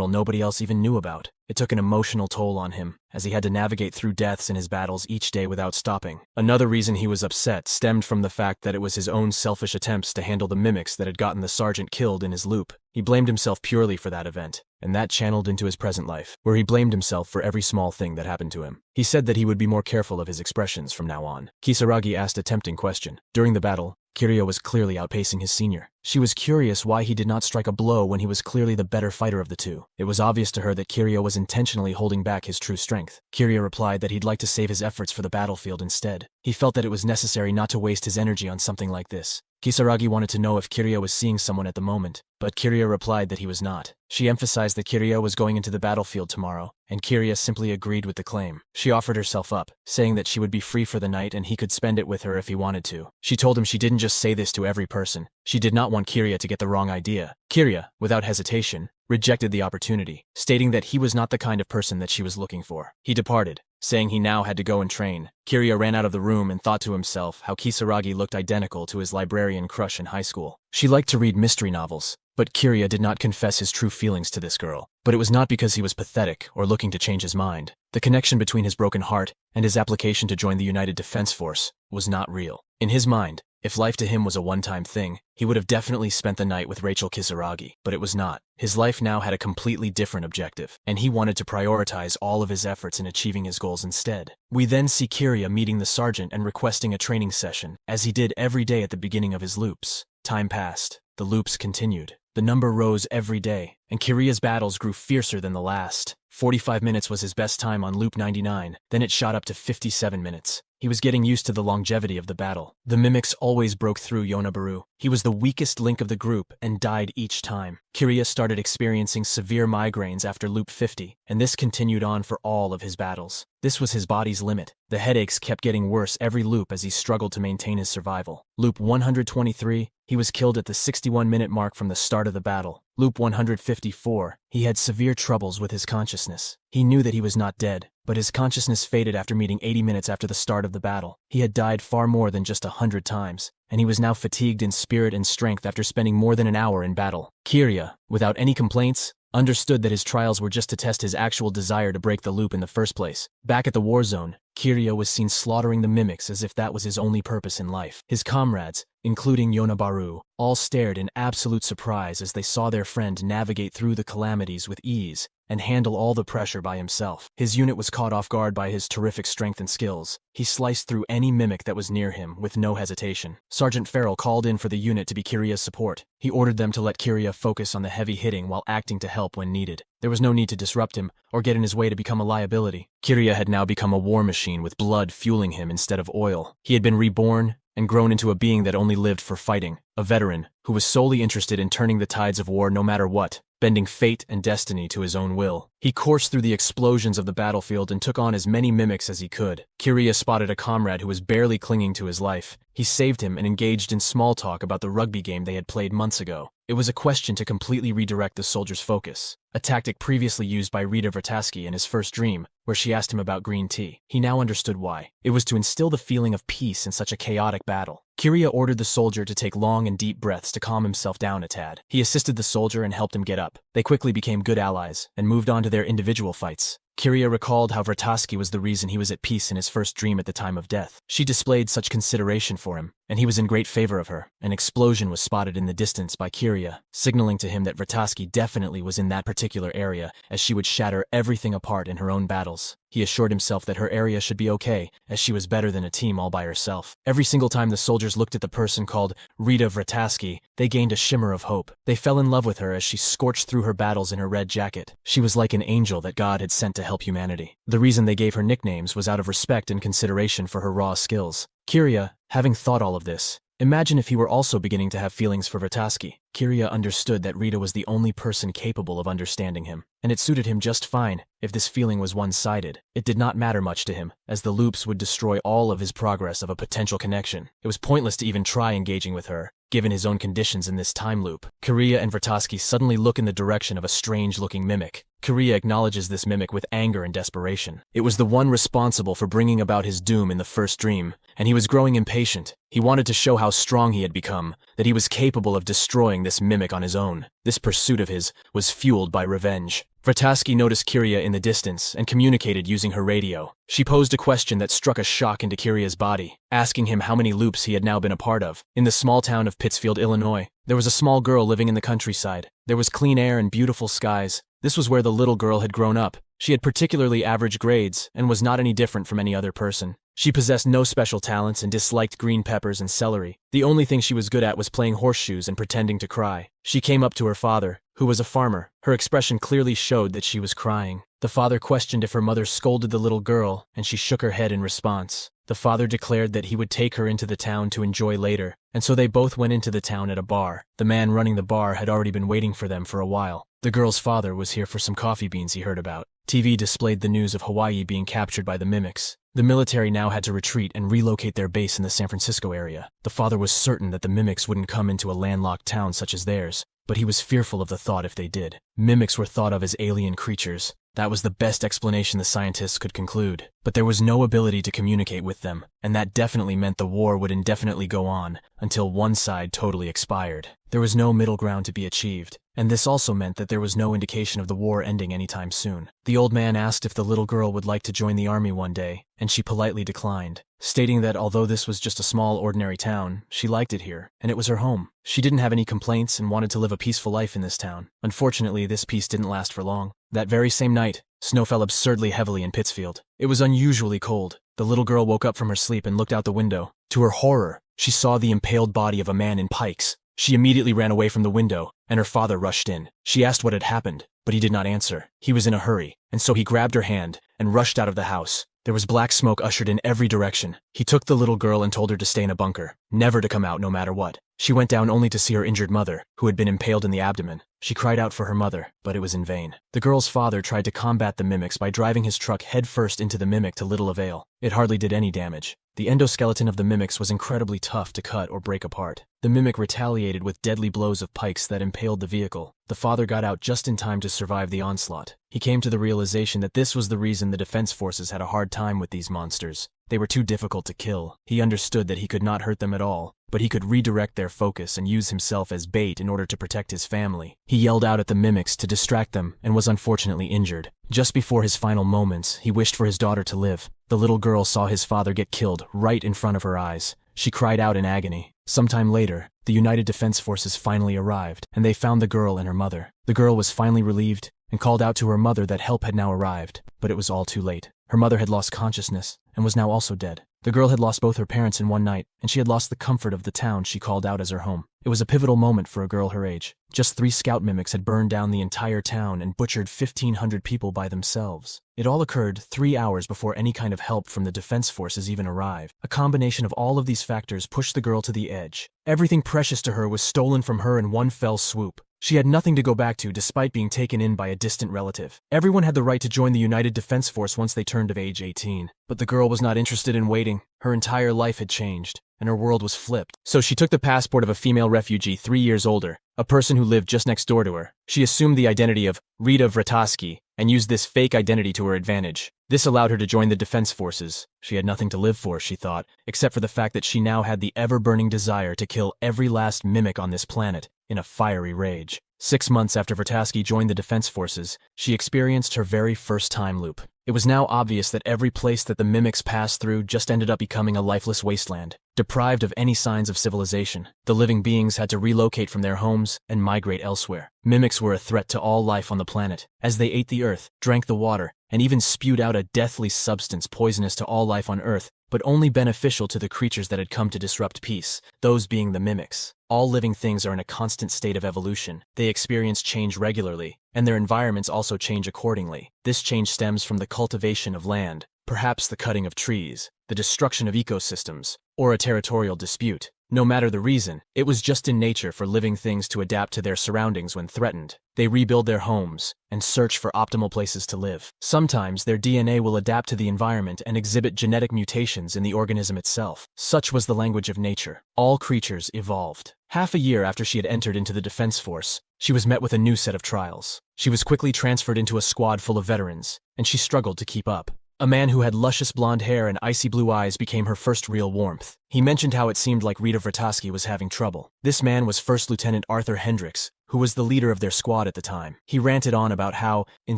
nobody else even knew about. It took an emotional toll on him, as he had to navigate through deaths in his battles each day without stopping. Another reason he was upset stemmed from the fact that it was his own selfish attempts to handle the mimics that had gotten the sergeant killed in his loop. He blamed himself purely for that event, and that channeled into his present life, where he blamed himself for every small thing that happened to him. He said that he would be more careful of his expressions from now on. Kisaragi asked a tempting question. During the battle, Kirya was clearly outpacing his senior. She was curious why he did not strike a blow when he was clearly the better fighter of the two. It was obvious to her that Kirya was intentionally holding back his true strength. Kirya replied that he'd like to save his efforts for the battlefield instead. He felt that it was necessary not to waste his energy on something like this. Kisaragi wanted to know if Kirya was seeing someone at the moment, but Kirya replied that he was not. She emphasized that Kirya was going into the battlefield tomorrow, and Kirya simply agreed with the claim. She offered herself up, saying that she would be free for the night and he could spend it with her if he wanted to. She told him she didn't just say this to every person. She did not want Kirya to get the wrong idea. Kirya, without hesitation, rejected the opportunity, stating that he was not the kind of person that she was looking for. He departed, saying he now had to go and train. Kirya ran out of the room and thought to himself how Kisaragi looked identical to his librarian crush in high school. She liked to read mystery novels, but Kirya did not confess his true feelings to this girl. But it was not because he was pathetic or looking to change his mind. The connection between his broken heart and his application to join the United Defense Force was not real. In his mind, if life to him was a one-time thing, he would have definitely spent the night with Rachel Kisaragi, but it was not. His life now had a completely different objective, and he wanted to prioritize all of his efforts in achieving his goals instead. We then see Kirya meeting the sergeant and requesting a training session, as he did every day at the beginning of his loops. Time passed. The loops continued. The number rose every day, and Kirya's battles grew fiercer than the last. 45 minutes was his best time on loop 99, then it shot up to 57 minutes. He was getting used to the longevity of the battle. The mimics always broke through Yonabaru. He was the weakest link of the group and died each time. Kirya started experiencing severe migraines after loop 50, and this continued on for all of his battles. This was his body's limit. The headaches kept getting worse every loop as he struggled to maintain his survival. Loop 123, he was killed at the 61-minute mark from the start of the battle. Loop 154, he had severe troubles with his consciousness. He knew that he was not dead, but his consciousness faded after meeting 80 minutes after the start of the battle. He had died far more than just 100 times, and he was now fatigued in spirit and strength after spending more than an hour in battle. Kirya, without any complaints, understood that his trials were just to test his actual desire to break the loop in the first place. Back at the war zone, Kirya was seen slaughtering the mimics as if that was his only purpose in life. His comrades, including Yonabaru, all stared in absolute surprise as they saw their friend navigate through the calamities with ease and handle all the pressure by himself. His unit was caught off guard by his terrific strength and skills. He sliced through any mimic that was near him with no hesitation. Sergeant Farrell called in for the unit to be Kirya's support. He ordered them to let Kirya focus on the heavy hitting while acting to help when needed. There was no need to disrupt him or get in his way to become a liability. Kirya had now become a war machine with blood fueling him instead of oil. He had been reborn and grown into a being that only lived for fighting, a veteran who was solely interested in turning the tides of war no matter what, bending fate and destiny to his own will. He coursed through the explosions of the battlefield and took on as many mimics as he could. Kirya spotted a comrade who was barely clinging to his life. He saved him and engaged in small talk about the rugby game they had played months ago. It was a question to completely redirect the soldier's focus, a tactic previously used by Rita Vrataski in his first dream, where she asked him about green tea. He now understood why. It was to instill the feeling of peace in such a chaotic battle. Kirya ordered the soldier to take long and deep breaths to calm himself down a tad. He assisted the soldier and helped him get up. They quickly became good allies and moved on to their individual fights. Kirya recalled how Vrataski was the reason he was at peace in his first dream at the time of death. She displayed such consideration for him, and he was in great favor of her. An explosion was spotted in the distance by Kirya, signaling to him that Vrataski definitely was in that particular area, as she would shatter everything apart in her own battles. He assured himself that her area should be okay, as she was better than a team all by herself. Every single time the soldiers looked at the person called Rita Vrataski, they gained a shimmer of hope. They fell in love with her as she scorched through her battles in her red jacket. She was like an angel that God had sent to help humanity. The reason they gave her nicknames was out of respect and consideration for her raw skills. Kiria, having thought all of this, imagine if he were also beginning to have feelings for Vrataski. Kiria understood that Rita was the only person capable of understanding him, and it suited him just fine if this feeling was one-sided. It did not matter much to him, as the loops would destroy all of his progress of a potential connection. It was pointless to even try engaging with her, given his own conditions in this time loop. Kiria and Vrataski suddenly look in the direction of a strange-looking mimic. Kiria acknowledges this mimic with anger and desperation. It was the one responsible for bringing about his doom in the first dream, and he was growing impatient. He wanted to show how strong he had become, that he was capable of destroying this mimic on his own. This pursuit of his was fueled by revenge. Vrataski noticed Kiria in the distance and communicated using her radio. She posed a question that struck a shock into Kiria's body, asking him how many loops he had now been a part of. In the small town of Pittsfield, Illinois, there was a small girl living in the countryside. There was clean air and beautiful skies. This was where the little girl had grown up. She had particularly average grades and was not any different from any other person. She possessed no special talents and disliked green peppers and celery. The only thing she was good at was playing horseshoes and pretending to cry. She came up to her father, who was a farmer. Her expression clearly showed that she was crying. The father questioned if her mother scolded the little girl, and she shook her head in response. The father declared that he would take her into the town to enjoy later, and so they both went into the town at a bar. The man running the bar had already been waiting for them for a while. The girl's father was here for some coffee beans he heard about. TV displayed the news of Hawaii being captured by the mimics. The military now had to retreat and relocate their base in the San Francisco area. The father was certain that the mimics wouldn't come into a landlocked town such as theirs, but he was fearful of the thought if they did. Mimics were thought of as alien creatures. That was the best explanation the scientists could conclude. But there was no ability to communicate with them, and that definitely meant the war would indefinitely go on until one side totally expired. There was no middle ground to be achieved, and this also meant that there was no indication of the war ending anytime soon. The old man asked if the little girl would like to join the army one day, and she politely declined, stating that although this was just a small, ordinary town, she liked it here, and it was her home. She didn't have any complaints and wanted to live a peaceful life in this town. Unfortunately, this peace didn't last for long. That very same night, snow fell absurdly heavily in Pittsfield. It was unusually cold. The little girl woke up from her sleep and looked out the window. To her horror, she saw the impaled body of a man in pikes. She immediately ran away from the window, and her father rushed in. She asked what had happened, but he did not answer. He was in a hurry, and so he grabbed her hand and rushed out of the house. There was black smoke ushered in every direction. He took the little girl and told her to stay in a bunker, never to come out no matter what. She went down only to see her injured mother, who had been impaled in the abdomen. She cried out for her mother, but it was in vain. The girl's father tried to combat the mimics by driving his truck headfirst into the mimic to little avail. It hardly did any damage. The endoskeleton of the mimics was incredibly tough to cut or break apart. The mimic retaliated with deadly blows of pikes that impaled the vehicle. The father got out just in time to survive the onslaught. He came to the realization that this was the reason the defense forces had a hard time with these monsters. They were too difficult to kill. He understood that he could not hurt them at all, but he could redirect their focus and use himself as bait in order to protect his family. He yelled out at the mimics to distract them and was unfortunately injured. Just before his final moments, he wished for his daughter to live. The little girl saw his father get killed right in front of her eyes. She cried out in agony. Sometime later, the United Defense Forces finally arrived, and they found the girl and her mother. The girl was finally relieved and called out to her mother that help had now arrived, but it was all too late. Her mother had lost consciousness and was now also dead. The girl had lost both her parents in one night, and she had lost the comfort of the town she called out as her home. It was a pivotal moment for a girl her age. Just 3 scout mimics had burned down the entire town and butchered 1,500 people by themselves. It all occurred 3 hours before any kind of help from the defense forces even arrived. A combination of all of these factors pushed the girl to the edge. Everything precious to her was stolen from her in one fell swoop. She had nothing to go back to despite being taken in by a distant relative. Everyone had the right to join the United Defense Force once they turned of age 18. But the girl was not interested in waiting. Her entire life had changed, and her world was flipped. So she took the passport of a female refugee 3 years older, a person who lived just next door to her. She assumed the identity of Rita Vrataski and used this fake identity to her advantage. This allowed her to join the defense forces. She had nothing to live for, she thought, except for the fact that she now had the ever-burning desire to kill every last mimic on this planet in a fiery rage. 6 months after Vrataski joined the defense forces, she experienced her very first time loop. It was now obvious that every place that the mimics passed through just ended up becoming a lifeless wasteland, deprived of any signs of civilization. The living beings had to relocate from their homes and migrate elsewhere. Mimics were a threat to all life on the planet, as they ate the earth, drank the water, and even spewed out a deathly substance poisonous to all life on Earth. but only beneficial to the creatures that had come to disrupt peace, those being the mimics. All living things are in a constant state of evolution. They experience change regularly, and their environments also change accordingly. This change stems from the cultivation of land, perhaps the cutting of trees, the destruction of ecosystems, or a territorial dispute. No matter the reason, it was just in nature for living things to adapt to their surroundings when threatened. They rebuild their homes and search for optimal places to live. Sometimes their DNA will adapt to the environment and exhibit genetic mutations in the organism itself. Such was the language of nature. All creatures evolved. Half a year after she had entered into the Defense Force, she was met with a new set of trials. She was quickly transferred into a squad full of veterans, and she struggled to keep up. A man who had luscious blonde hair and icy blue eyes became her first real warmth. He mentioned how it seemed like Rita Vrataski was having trouble. This man was First Lieutenant Arthur Hendricks, who was the leader of their squad at the time. He ranted on about how, in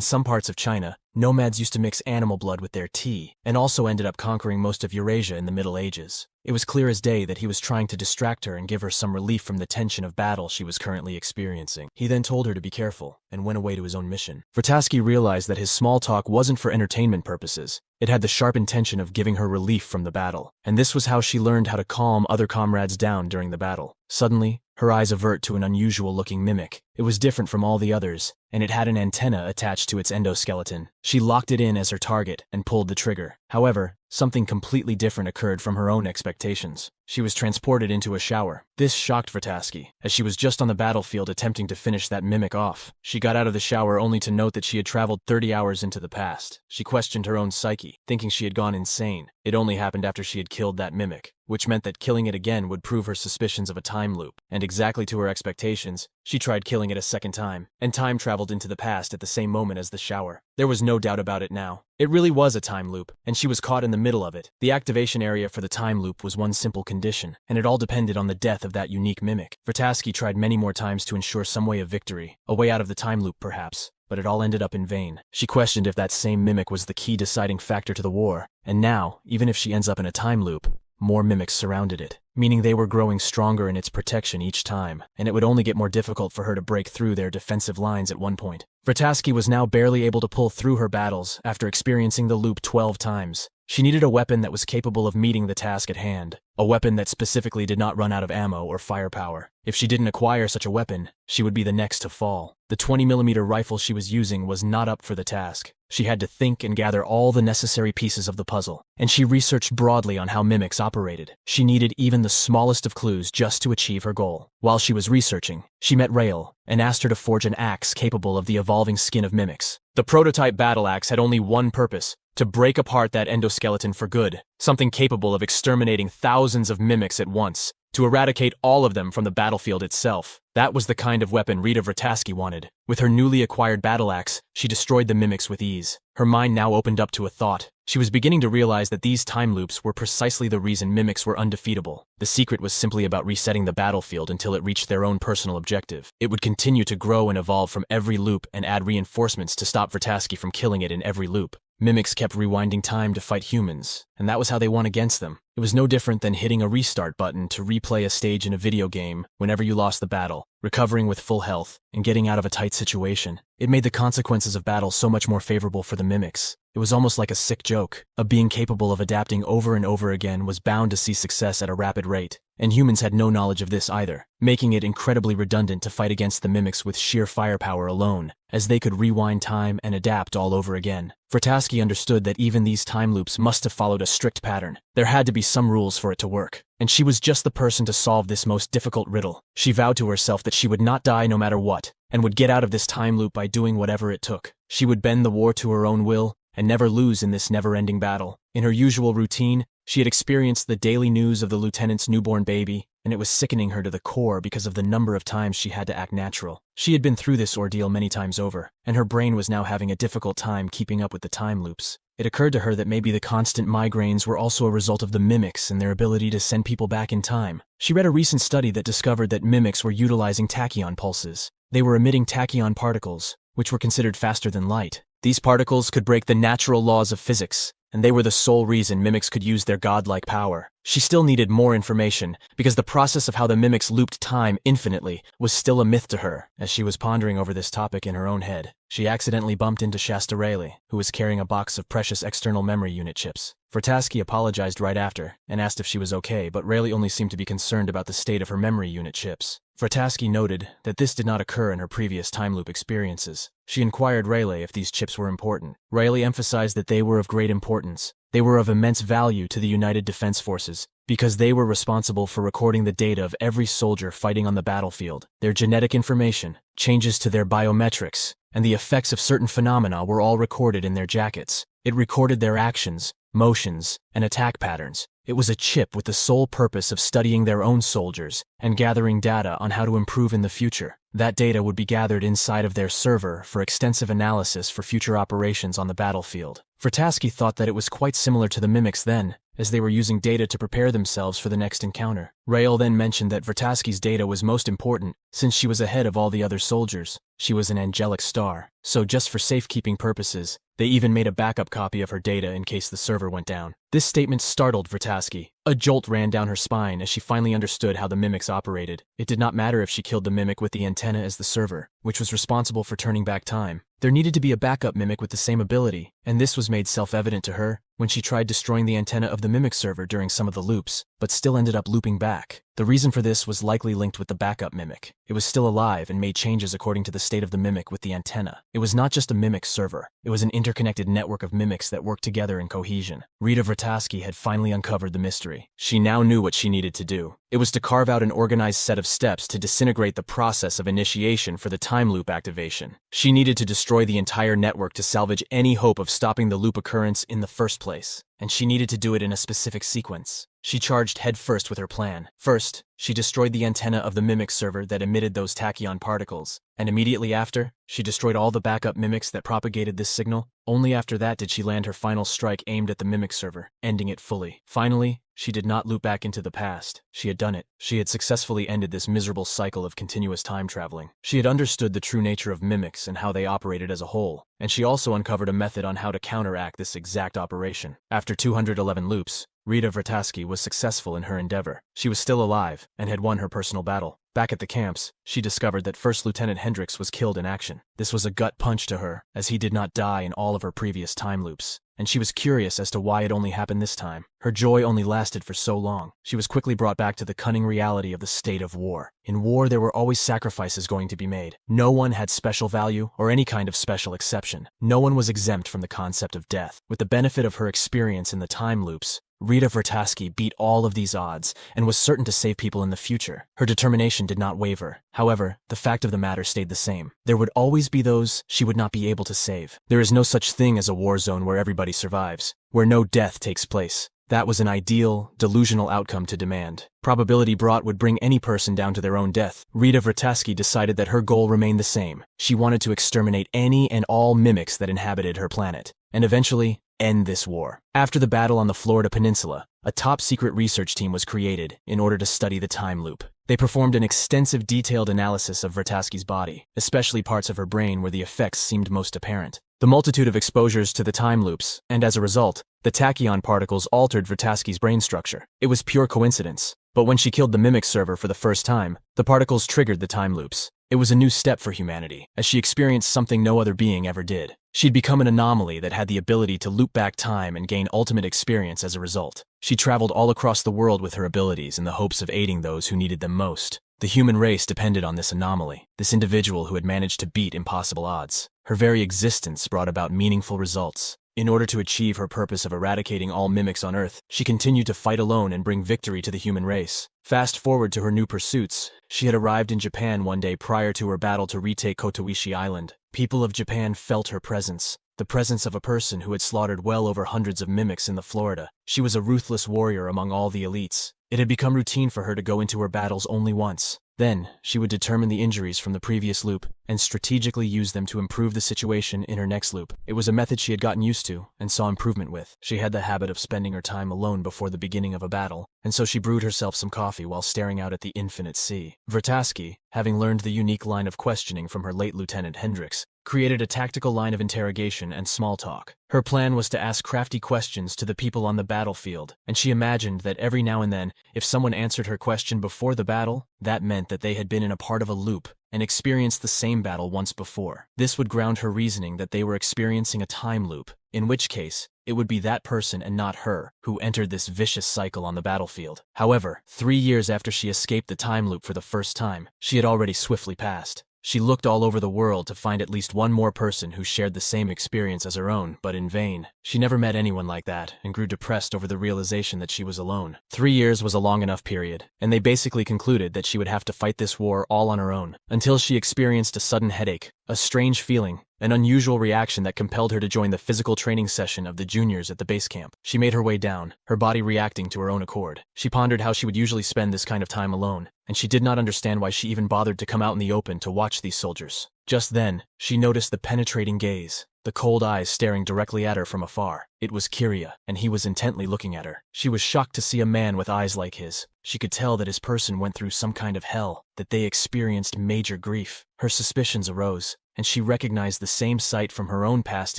some parts of China, nomads used to mix animal blood with their tea, and also ended up conquering most of Eurasia in the Middle Ages. It was clear as day that he was trying to distract her and give her some relief from the tension of battle she was currently experiencing. He then told her to be careful, and went away to his own mission. Vrataski realized that his small talk wasn't for entertainment purposes. It had the sharp intention of giving her relief from the battle, and this was how she learned how to calm other comrades down during the battle. Suddenly, her eyes avert to an unusual-looking mimic. It was different from all the others, and it had an antenna attached to its endoskeleton. She locked it in as her target and pulled the trigger. However, something completely different occurred from her own expectations. She was transported into a shower. This shocked Vrataski, as she was just on the battlefield attempting to finish that mimic off. She got out of the shower only to note that she had traveled 30 hours into the past. She questioned her own psyche, thinking she had gone insane. It only happened after she had killed that mimic, which meant that killing it again would prove her suspicions of a time loop. And exactly to her expectations, she tried killing it a second time, and time traveled into the past at the same moment as the shower. There was no doubt about it now. It really was a time loop, and she was caught in the middle of it. The activation area for the time loop was one simple condition, and it all depended on the death of that unique mimic. Vrataski tried many more times to ensure some way of victory, a way out of the time loop perhaps, but it all ended up in vain. She questioned if that same mimic was the key deciding factor to the war, and now, even if she ends up in a time loop, more mimics surrounded it, meaning they were growing stronger in its protection each time, and it would only get more difficult for her to break through their defensive lines at one point. Vrataski was now barely able to pull through her battles after experiencing the loop 12 times. She needed a weapon that was capable of meeting the task at hand, a weapon that specifically did not run out of ammo or firepower. If she didn't acquire such a weapon, she would be the next to fall. The 20mm rifle she was using was not up for the task. She had to think and gather all the necessary pieces of the puzzle, and she researched broadly on how mimics operated. She needed even the smallest of clues just to achieve her goal. While she was researching, she met Rael and asked her to forge an axe capable of the evolving skin of mimics. The prototype battle axe had only one purpose: to break apart that endoskeleton for good, something capable of exterminating thousands of mimics at once, to eradicate all of them from the battlefield itself. That was the kind of weapon Rita Vrataski wanted. With her newly acquired battle axe, she destroyed the mimics with ease. Her mind now opened up to a thought. She was beginning to realize that these time loops were precisely the reason mimics were undefeatable. The secret was simply about resetting the battlefield until it reached their own personal objective. It would continue to grow and evolve from every loop and add reinforcements to stop Vrataski from killing it in every loop. Mimics kept rewinding time to fight humans, and that was how they won against them. It was no different than hitting a restart button to replay a stage in a video game whenever you lost the battle, recovering with full health, and getting out of a tight situation. It made the consequences of battle so much more favorable for the mimics. It was almost like a sick joke. A being capable of adapting over and over again was bound to see success at a rapid rate, and humans had no knowledge of this either, making it incredibly redundant to fight against the mimics with sheer firepower alone, as they could rewind time and adapt all over again. Vrataski understood that even these time loops must have followed a strict pattern. There had to be some rules for it to work, and she was just the person to solve this most difficult riddle. She vowed to herself that she would not die no matter what, and would get out of this time loop by doing whatever it took. She would bend the war to her own will, and never lose in this never-ending battle. In her usual routine, she had experienced the daily news of the lieutenant's newborn baby, and it was sickening her to the core because of the number of times she had to act natural. She had been through this ordeal many times over, and her brain was now having a difficult time keeping up with the time loops. It occurred to her that maybe the constant migraines were also a result of the mimics and their ability to send people back in time. She read a recent study that discovered that mimics were utilizing tachyon pulses. They were emitting tachyon particles, which were considered faster than light. These particles could break the natural laws of physics, and they were the sole reason mimics could use their godlike power. She still needed more information, because the process of how the mimics looped time infinitely was still a myth to her. As she was pondering over this topic in her own head, she accidentally bumped into Shasta Rayleigh, who was carrying a box of precious external memory unit chips. Vertasky apologized right after, and asked if she was okay, but Rayleigh only seemed to be concerned about the state of her memory unit chips. Vertasky noted that this did not occur in her previous time loop experiences. She inquired Rayleigh if these chips were important. Rayleigh emphasized that they were of great importance. They were of immense value to the United Defense Forces, because they were responsible for recording the data of every soldier fighting on the battlefield. Their genetic information, changes to their biometrics, and the effects of certain phenomena were all recorded in their jackets. It recorded their actions, motions, and attack patterns. It was a chip with the sole purpose of studying their own soldiers and gathering data on how to improve in the future. That data would be gathered inside of their server for extensive analysis for future operations on the battlefield. Vertasky thought that it was quite similar to the mimics then, as they were using data to prepare themselves for the next encounter. Rael then mentioned that Vertasky's data was most important since she was ahead of all the other soldiers. She was an angelic star, so just for safekeeping purposes, they even made a backup copy of her data in case the server went down. This statement startled Vertasky. A jolt ran down her spine as she finally understood how the mimics operated. It did not matter if she killed the mimic with the antenna as the server, which was responsible for turning back time. There needed to be a backup mimic with the same ability, and this was made self-evident to her when she tried destroying the antenna of the mimic server during some of the loops, but still ended up looping back. The reason for this was likely linked with the backup mimic. It was still alive and made changes according to the state of the mimic with the antenna. It was not just a mimic server. It was an interconnected network of mimics that worked together in cohesion. Rita Vertasky had finally uncovered the mystery. She now knew what she needed to do. It was to carve out an organized set of steps to disintegrate the process of initiation for the time loop activation. She needed to destroy the entire network to salvage any hope of stopping the loop occurrence in the first place. And she needed to do it in a specific sequence. She charged headfirst with her plan. First, she destroyed the antenna of the mimic server that emitted those tachyon particles, and immediately after, she destroyed all the backup mimics that propagated this signal. Only after that did she land her final strike aimed at the mimic server, ending it fully. Finally, she did not loop back into the past. She had done it. She had successfully ended this miserable cycle of continuous time traveling. She had understood the true nature of mimics and how they operated as a whole, and she also uncovered a method on how to counteract this exact operation. After 211 loops, Rita Vertasky was successful in her endeavor. She was still alive and had won her personal battle. Back at the camps, she discovered that First Lieutenant Hendricks was killed in action. This was a gut punch to her, as he did not die in all of her previous time loops, and she was curious as to why it only happened this time. Her joy only lasted for so long. She was quickly brought back to the cunning reality of the state of war. In war, there were always sacrifices going to be made. No one had special value or any kind of special exception. No one was exempt from the concept of death. With the benefit of her experience in the time loops, Rita Vertasky beat all of these odds and was certain to save people in the future. Her determination did not waver. However, the fact of the matter stayed the same. There would always be those she would not be able to save. There is no such thing as a war zone where everybody survives, where no death takes place. That was an ideal, delusional outcome to demand. Probability brought would bring any person down to their own death. Rita Vertasky decided that her goal remained the same. She wanted to exterminate any and all mimics that inhabited her planet, and eventually end this war. After the battle on the Florida Peninsula, a top-secret research team was created in order to study the time loop. They performed an extensive detailed analysis of Vertasky's body, especially parts of her brain where the effects seemed most apparent. The multitude of exposures to the time loops, and as a result, the tachyon particles altered Vertasky's brain structure. It was pure coincidence, but when she killed the mimic server for the first time, the particles triggered the time loops. It was a new step for humanity, as she experienced something no other being ever did. She'd become an anomaly that had the ability to loop back time and gain ultimate experience as a result. She traveled all across the world with her abilities in the hopes of aiding those who needed them most. The human race depended on this anomaly, this individual who had managed to beat impossible odds. Her very existence brought about meaningful results. In order to achieve her purpose of eradicating all mimics on Earth, she continued to fight alone and bring victory to the human race. Fast forward to her new pursuits. She had arrived in Japan one day prior to her battle to retake Kotoishi Island. People of Japan felt her presence, the presence of a person who had slaughtered well over hundreds of mimics in the Florida. She was a ruthless warrior among all the elites. It had become routine for her to go into her battles only once. Then, she would determine the injuries from the previous loop and strategically use them to improve the situation in her next loop. It was a method she had gotten used to and saw improvement with. She had the habit of spending her time alone before the beginning of a battle, and so she brewed herself some coffee while staring out at the infinite sea. Vertasky, having learned the unique line of questioning from her late Lieutenant Hendricks, created a tactical line of interrogation and small talk. Her plan was to ask crafty questions to the people on the battlefield, and she imagined that every now and then, if someone answered her question before the battle, that meant that they had been in a part of a loop and experienced the same battle once before. This would ground her reasoning that they were experiencing a time loop, in which case, it would be that person and not her who entered this vicious cycle on the battlefield. However, 3 years after she escaped the time loop for the first time, she had already swiftly passed. She looked all over the world to find at least one more person who shared the same experience as her own, but in vain. She never met anyone like that, and grew depressed over the realization that she was alone. 3 years was a long enough period, and they basically concluded that she would have to fight this war all on her own, until she experienced a sudden headache, a strange feeling, an unusual reaction that compelled her to join the physical training session of the juniors at the base camp. She made her way down, her body reacting to her own accord. She pondered how she would usually spend this kind of time alone, and she did not understand why she even bothered to come out in the open to watch these soldiers. Just then, she noticed the penetrating gaze, the cold eyes staring directly at her from afar. It was Kiria, and he was intently looking at her. She was shocked to see a man with eyes like his. She could tell that his person went through some kind of hell, that they experienced major grief. Her suspicions arose, and she recognized the same sight from her own past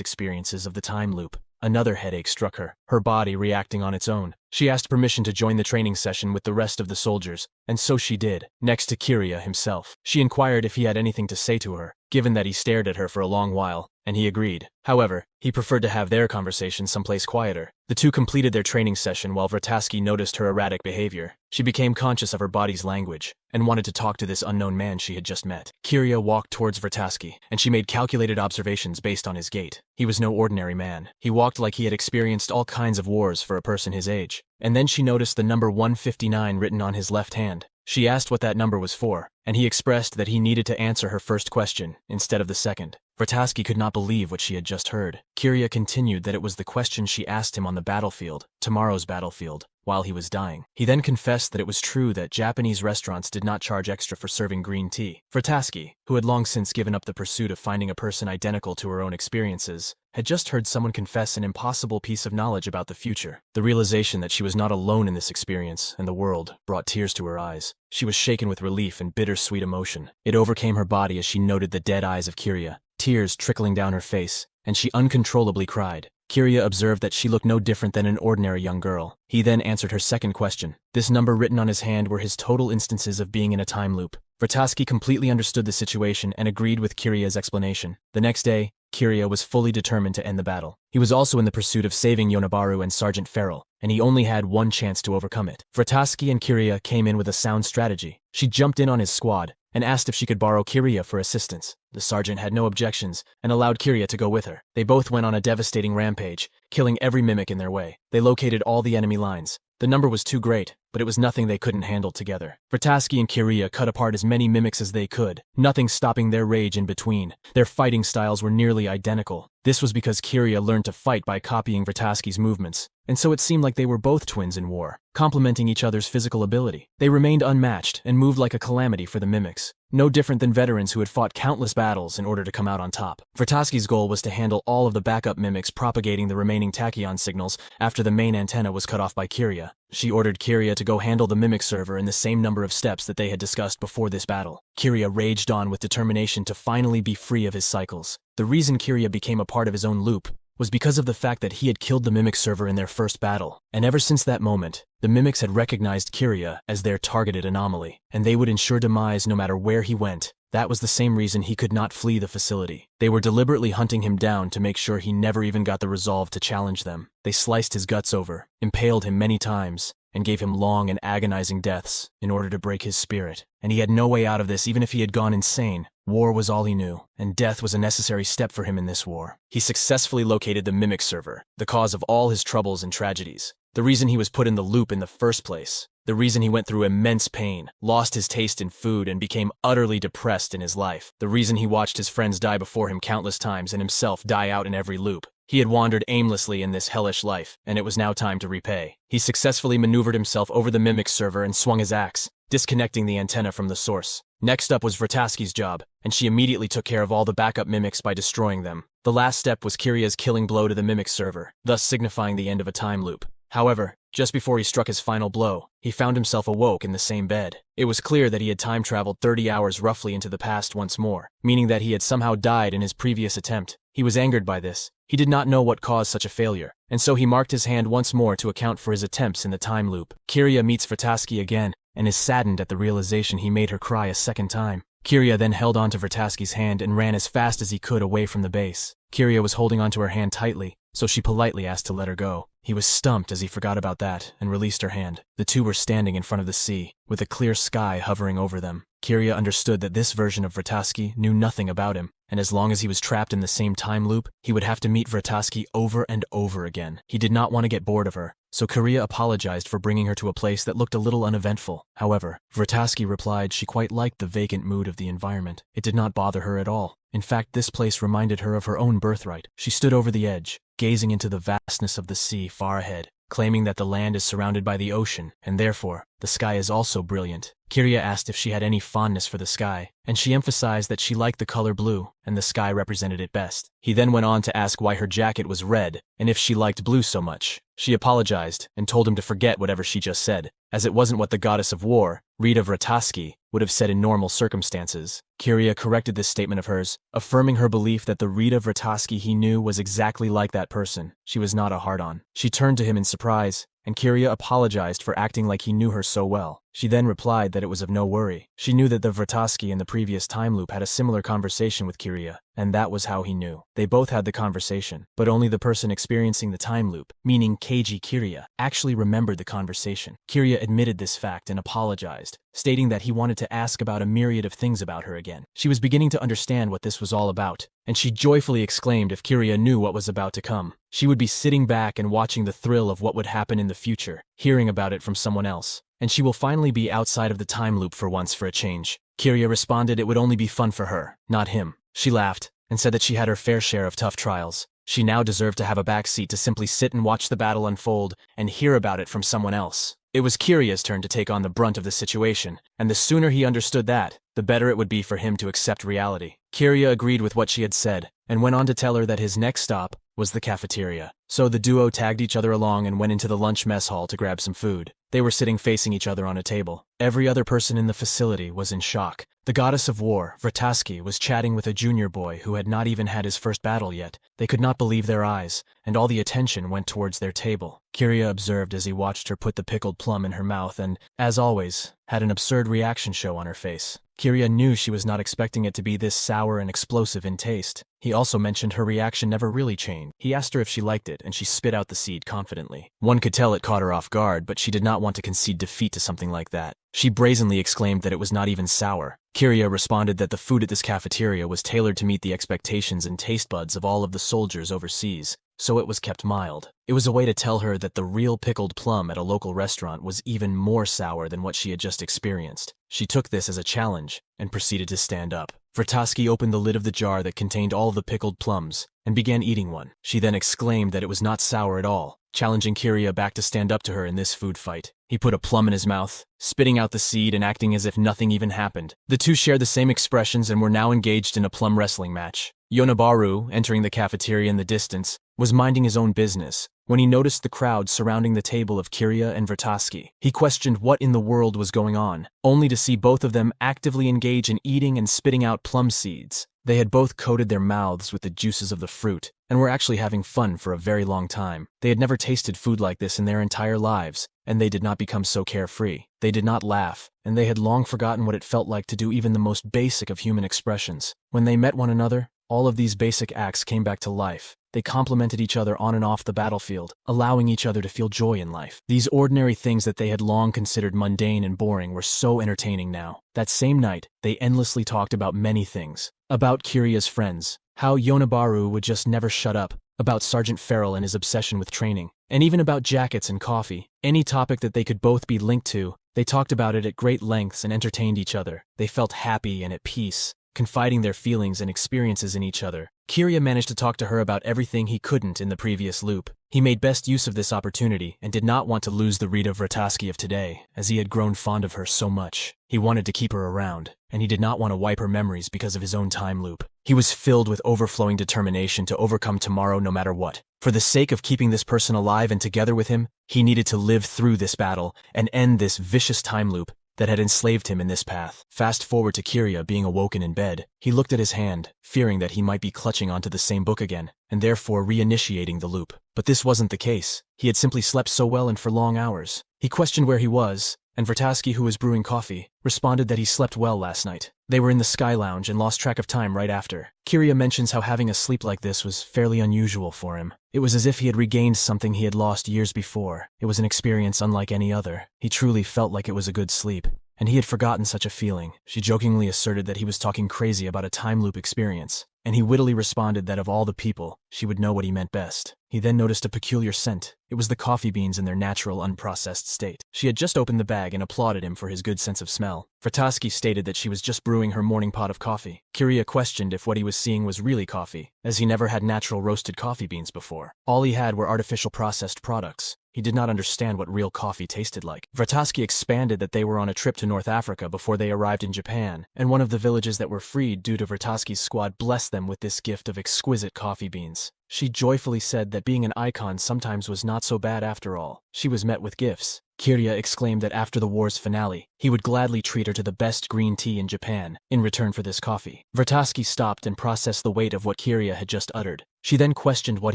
experiences of the time loop. Another headache struck her, her body reacting on its own. She asked permission to join the training session with the rest of the soldiers, and so she did, next to Kiria himself. She inquired if he had anything to say to her, given that he stared at her for a long while, and he agreed. However, he preferred to have their conversation someplace quieter. The two completed their training session while Vrataski noticed her erratic behavior. She became conscious of her body's language, and wanted to talk to this unknown man she had just met. Kiria walked towards Vrataski, and she made calculated observations based on his gait. He was no ordinary man. He walked like he had experienced all kinds of wars for a person his age. And then she noticed the number 159 written on his left hand. She asked what that number was for, and he expressed that he needed to answer her first question instead of the second. Vrataski could not believe what she had just heard. Kiria continued that it was the question she asked him on the battlefield, tomorrow's battlefield, while he was dying. He then confessed that it was true that Japanese restaurants did not charge extra for serving green tea. Vrataski, who had long since given up the pursuit of finding a person identical to her own experiences, had just heard someone confess an impossible piece of knowledge about the future. The realization that she was not alone in this experience and the world brought tears to her eyes. She was shaken with relief and bittersweet emotion. It overcame her body as she noted the dead eyes of Kiria, tears trickling down her face, and she uncontrollably cried. Kiria observed that she looked no different than an ordinary young girl. He then answered her second question. This number written on his hand were his total instances of being in a time loop. Vrataski completely understood the situation and agreed with Kiria's explanation. The next day, Kiria was fully determined to end the battle. He was also in the pursuit of saving Yonabaru and Sergeant Farrell, and he only had one chance to overcome it. Vrataski and Kiria came in with a sound strategy. She jumped in on his squad and asked if she could borrow Kiria for assistance. The sergeant had no objections and allowed Kiria to go with her. They both went on a devastating rampage, killing every mimic in their way. They located all the enemy lines. The number was too great, but it was nothing they couldn't handle together. Vrataski and Kiria cut apart as many mimics as they could, nothing stopping their rage in between. Their fighting styles were nearly identical. This was because Kiria learned to fight by copying Vrataski's movements, and so it seemed like they were both twins in war, complementing each other's physical ability. They remained unmatched and moved like a calamity for the mimics, no different than veterans who had fought countless battles in order to come out on top. Vrataski's goal was to handle all of the backup mimics propagating the remaining tachyon signals after the main antenna was cut off by Kiria. She ordered Kiria to go handle the mimic server in the same number of steps that they had discussed before this battle. Kiria raged on with determination to finally be free of his cycles. The reason Kiria became a part of his own loop was because of the fact that he had killed the mimic server in their first battle, and ever since that moment, the mimics had recognized Kiria as their targeted anomaly, and they would ensure demise no matter where he went. That was the same reason he could not flee the facility. They were deliberately hunting him down to make sure he never even got the resolve to challenge them. They sliced his guts over, impaled him many times, and gave him long and agonizing deaths in order to break his spirit. And he had no way out of this even if he had gone insane. War was all he knew, and death was a necessary step for him in this war. He successfully located the mimic server, the cause of all his troubles and tragedies, the reason he was put in the loop in the first place, the reason he went through immense pain, lost his taste in food, and became utterly depressed in his life, the reason he watched his friends die before him countless times and himself die out in every loop. He had wandered aimlessly in this hellish life, and it was now time to repay. He successfully maneuvered himself over the mimic server and swung his axe, disconnecting the antenna from the source. Next up was Vrataski's job, and she immediately took care of all the backup mimics by destroying them. The last step was Kiria's killing blow to the mimic server, thus signifying the end of a time loop. However, Just before he struck his final blow, he found himself awoke in the same bed. It was clear that he had time-traveled 30 hours roughly into the past once more, meaning that he had somehow died in his previous attempt. He was angered by this. He did not know what caused such a failure, and so he marked his hand once more to account for his attempts in the time loop. Kirya meets Vrataski again, and is saddened at the realization he made her cry a second time. Kirya then held onto Vrataski's hand and ran as fast as he could away from the base. Kirya was holding onto her hand tightly, so she politely asked to let her go. He was stumped as he forgot about that and released her hand. The two were standing in front of the sea, with a clear sky hovering over them. Kirya understood that this version of Vrataski knew nothing about him, and as long as he was trapped in the same time loop, he would have to meet Vrataski over and over again. He did not want to get bored of her, so Kirya apologized for bringing her to a place that looked a little uneventful. However, Vrataski replied she quite liked the vacant mood of the environment. It did not bother her at all. In fact, this place reminded her of her own birthright. She stood over the edge, gazing into the vastness of the sea far ahead, claiming that the land is surrounded by the ocean, and therefore, the sky is also brilliant. Kirya asked if she had any fondness for the sky, and she emphasized that she liked the color blue, and the sky represented it best. He then went on to ask why her jacket was red, and if she liked blue so much. She apologized, and told him to forget whatever she just said, as it wasn't what the goddess of war, Rita Vrataski, would have said in normal circumstances. Kirya corrected this statement of hers, affirming her belief that the Rita Vrataski he knew was exactly like that person. She was not a hard-on. She turned to him in surprise, and Kirya apologized for acting like he knew her so well. She then replied that it was of no worry. She knew that the Vrataski in the previous time loop had a similar conversation with Kirya, and that was how he knew. They both had the conversation, but only the person experiencing the time loop, meaning Keiji Kirya, actually remembered the conversation. Kirya admitted this fact and apologized, stating that he wanted to ask about a myriad of things about her again. She was beginning to understand what this was all about, and she joyfully exclaimed if Kirya knew what was about to come. She would be sitting back and watching the thrill of what would happen in the future, hearing about it from someone else. And she will finally be outside of the time loop for once for a change. Kirya responded it would only be fun for her, not him. She laughed, and said that she had her fair share of tough trials. She now deserved to have a backseat to simply sit and watch the battle unfold and hear about it from someone else. It was Kirya's turn to take on the brunt of the situation, and the sooner he understood that, the better it would be for him to accept reality. Kirya agreed with what she had said, and went on to tell her that his next stop was the cafeteria. So the duo tagged each other along and went into the lunch mess hall to grab some food. They were sitting facing each other on a table. Every other person in the facility was in shock. The goddess of war, Vrataski, was chatting with a junior boy who had not even had his first battle yet. They could not believe their eyes, and all the attention went towards their table. Kirya observed as he watched her put the pickled plum in her mouth and, as always, had an absurd reaction show on her face. Kirya knew she was not expecting it to be this sour and explosive in taste. He also mentioned her reaction never really changed. He asked her if she liked it, and she spit out the seed confidently. One could tell it caught her off guard, but she did not want to concede defeat to something like that. She brazenly exclaimed that it was not even sour. Kirya responded that the food at this cafeteria was tailored to meet the expectations and taste buds of all of the soldiers overseas, so it was kept mild. It was a way to tell her that the real pickled plum at a local restaurant was even more sour than what she had just experienced. She took this as a challenge and proceeded to stand up. Vrataski opened the lid of the jar that contained all the pickled plums and began eating one. She then exclaimed that it was not sour at all, challenging Kirya back to stand up to her in this food fight. He put a plum in his mouth, spitting out the seed and acting as if nothing even happened. The two shared the same expressions and were now engaged in a plum wrestling match. Yonabaru, entering the cafeteria in the distance, was minding his own business when he noticed the crowd surrounding the table of Kirya and Vrataski. He questioned what in the world was going on, only to see both of them actively engage in eating and spitting out plum seeds. They had both coated their mouths with the juices of the fruit, and were actually having fun for a very long time. They had never tasted food like this in their entire lives, and they did not become so carefree. They did not laugh, and they had long forgotten what it felt like to do even the most basic of human expressions. When they met one another, all of these basic acts came back to life. They complemented each other on and off the battlefield, allowing each other to feel joy in life. These ordinary things that they had long considered mundane and boring were so entertaining now. That same night, they endlessly talked about many things. About Kirya's friends, how Yonabaru would just never shut up, about Sergeant Farrell and his obsession with training, and even about jackets and coffee. Any topic that they could both be linked to, they talked about it at great lengths and entertained each other. They felt happy and at peace, confiding their feelings and experiences in each other. Kirya managed to talk to her about everything he couldn't in the previous loop. He made best use of this opportunity and did not want to lose the Rita Vrataski of today, as he had grown fond of her so much. He wanted to keep her around, and he did not want to wipe her memories because of his own time loop. He was filled with overflowing determination to overcome tomorrow no matter what. For the sake of keeping this person alive and together with him, he needed to live through this battle and end this vicious time loop that had enslaved him in this path. Fast forward to Kirya being awoken in bed. He looked at his hand, fearing that he might be clutching onto the same book again, and therefore reinitiating the loop. But this wasn't the case. He had simply slept so well and for long hours. He questioned where he was, and Vertasky, who was brewing coffee, responded that he slept well last night. They were in the Sky Lounge and lost track of time right after. Kirya mentions how having a sleep like this was fairly unusual for him. It was as if he had regained something he had lost years before. It was an experience unlike any other. He truly felt like it was a good sleep, and he had forgotten such a feeling. She jokingly asserted that he was talking crazy about a time loop experience, and he wittily responded that of all the people, she would know what he meant best. He then noticed a peculiar scent. It was the coffee beans in their natural, unprocessed state. She had just opened the bag and applauded him for his good sense of smell. Vertasky stated that she was just brewing her morning pot of coffee. Kirya questioned if what he was seeing was really coffee, as he never had natural roasted coffee beans before. All he had were artificial processed products. He did not understand what real coffee tasted like. Vertasky expanded that they were on a trip to North Africa before they arrived in Japan, and one of the villages that were freed due to Vertasky's squad blessed them with this gift of exquisite coffee beans. She joyfully said that being an icon sometimes was not so bad after all. She was met with gifts. Kirya exclaimed that after the war's finale, he would gladly treat her to the best green tea in Japan in return for this coffee. Vertasky stopped and processed the weight of what Kirya had just uttered. She then questioned what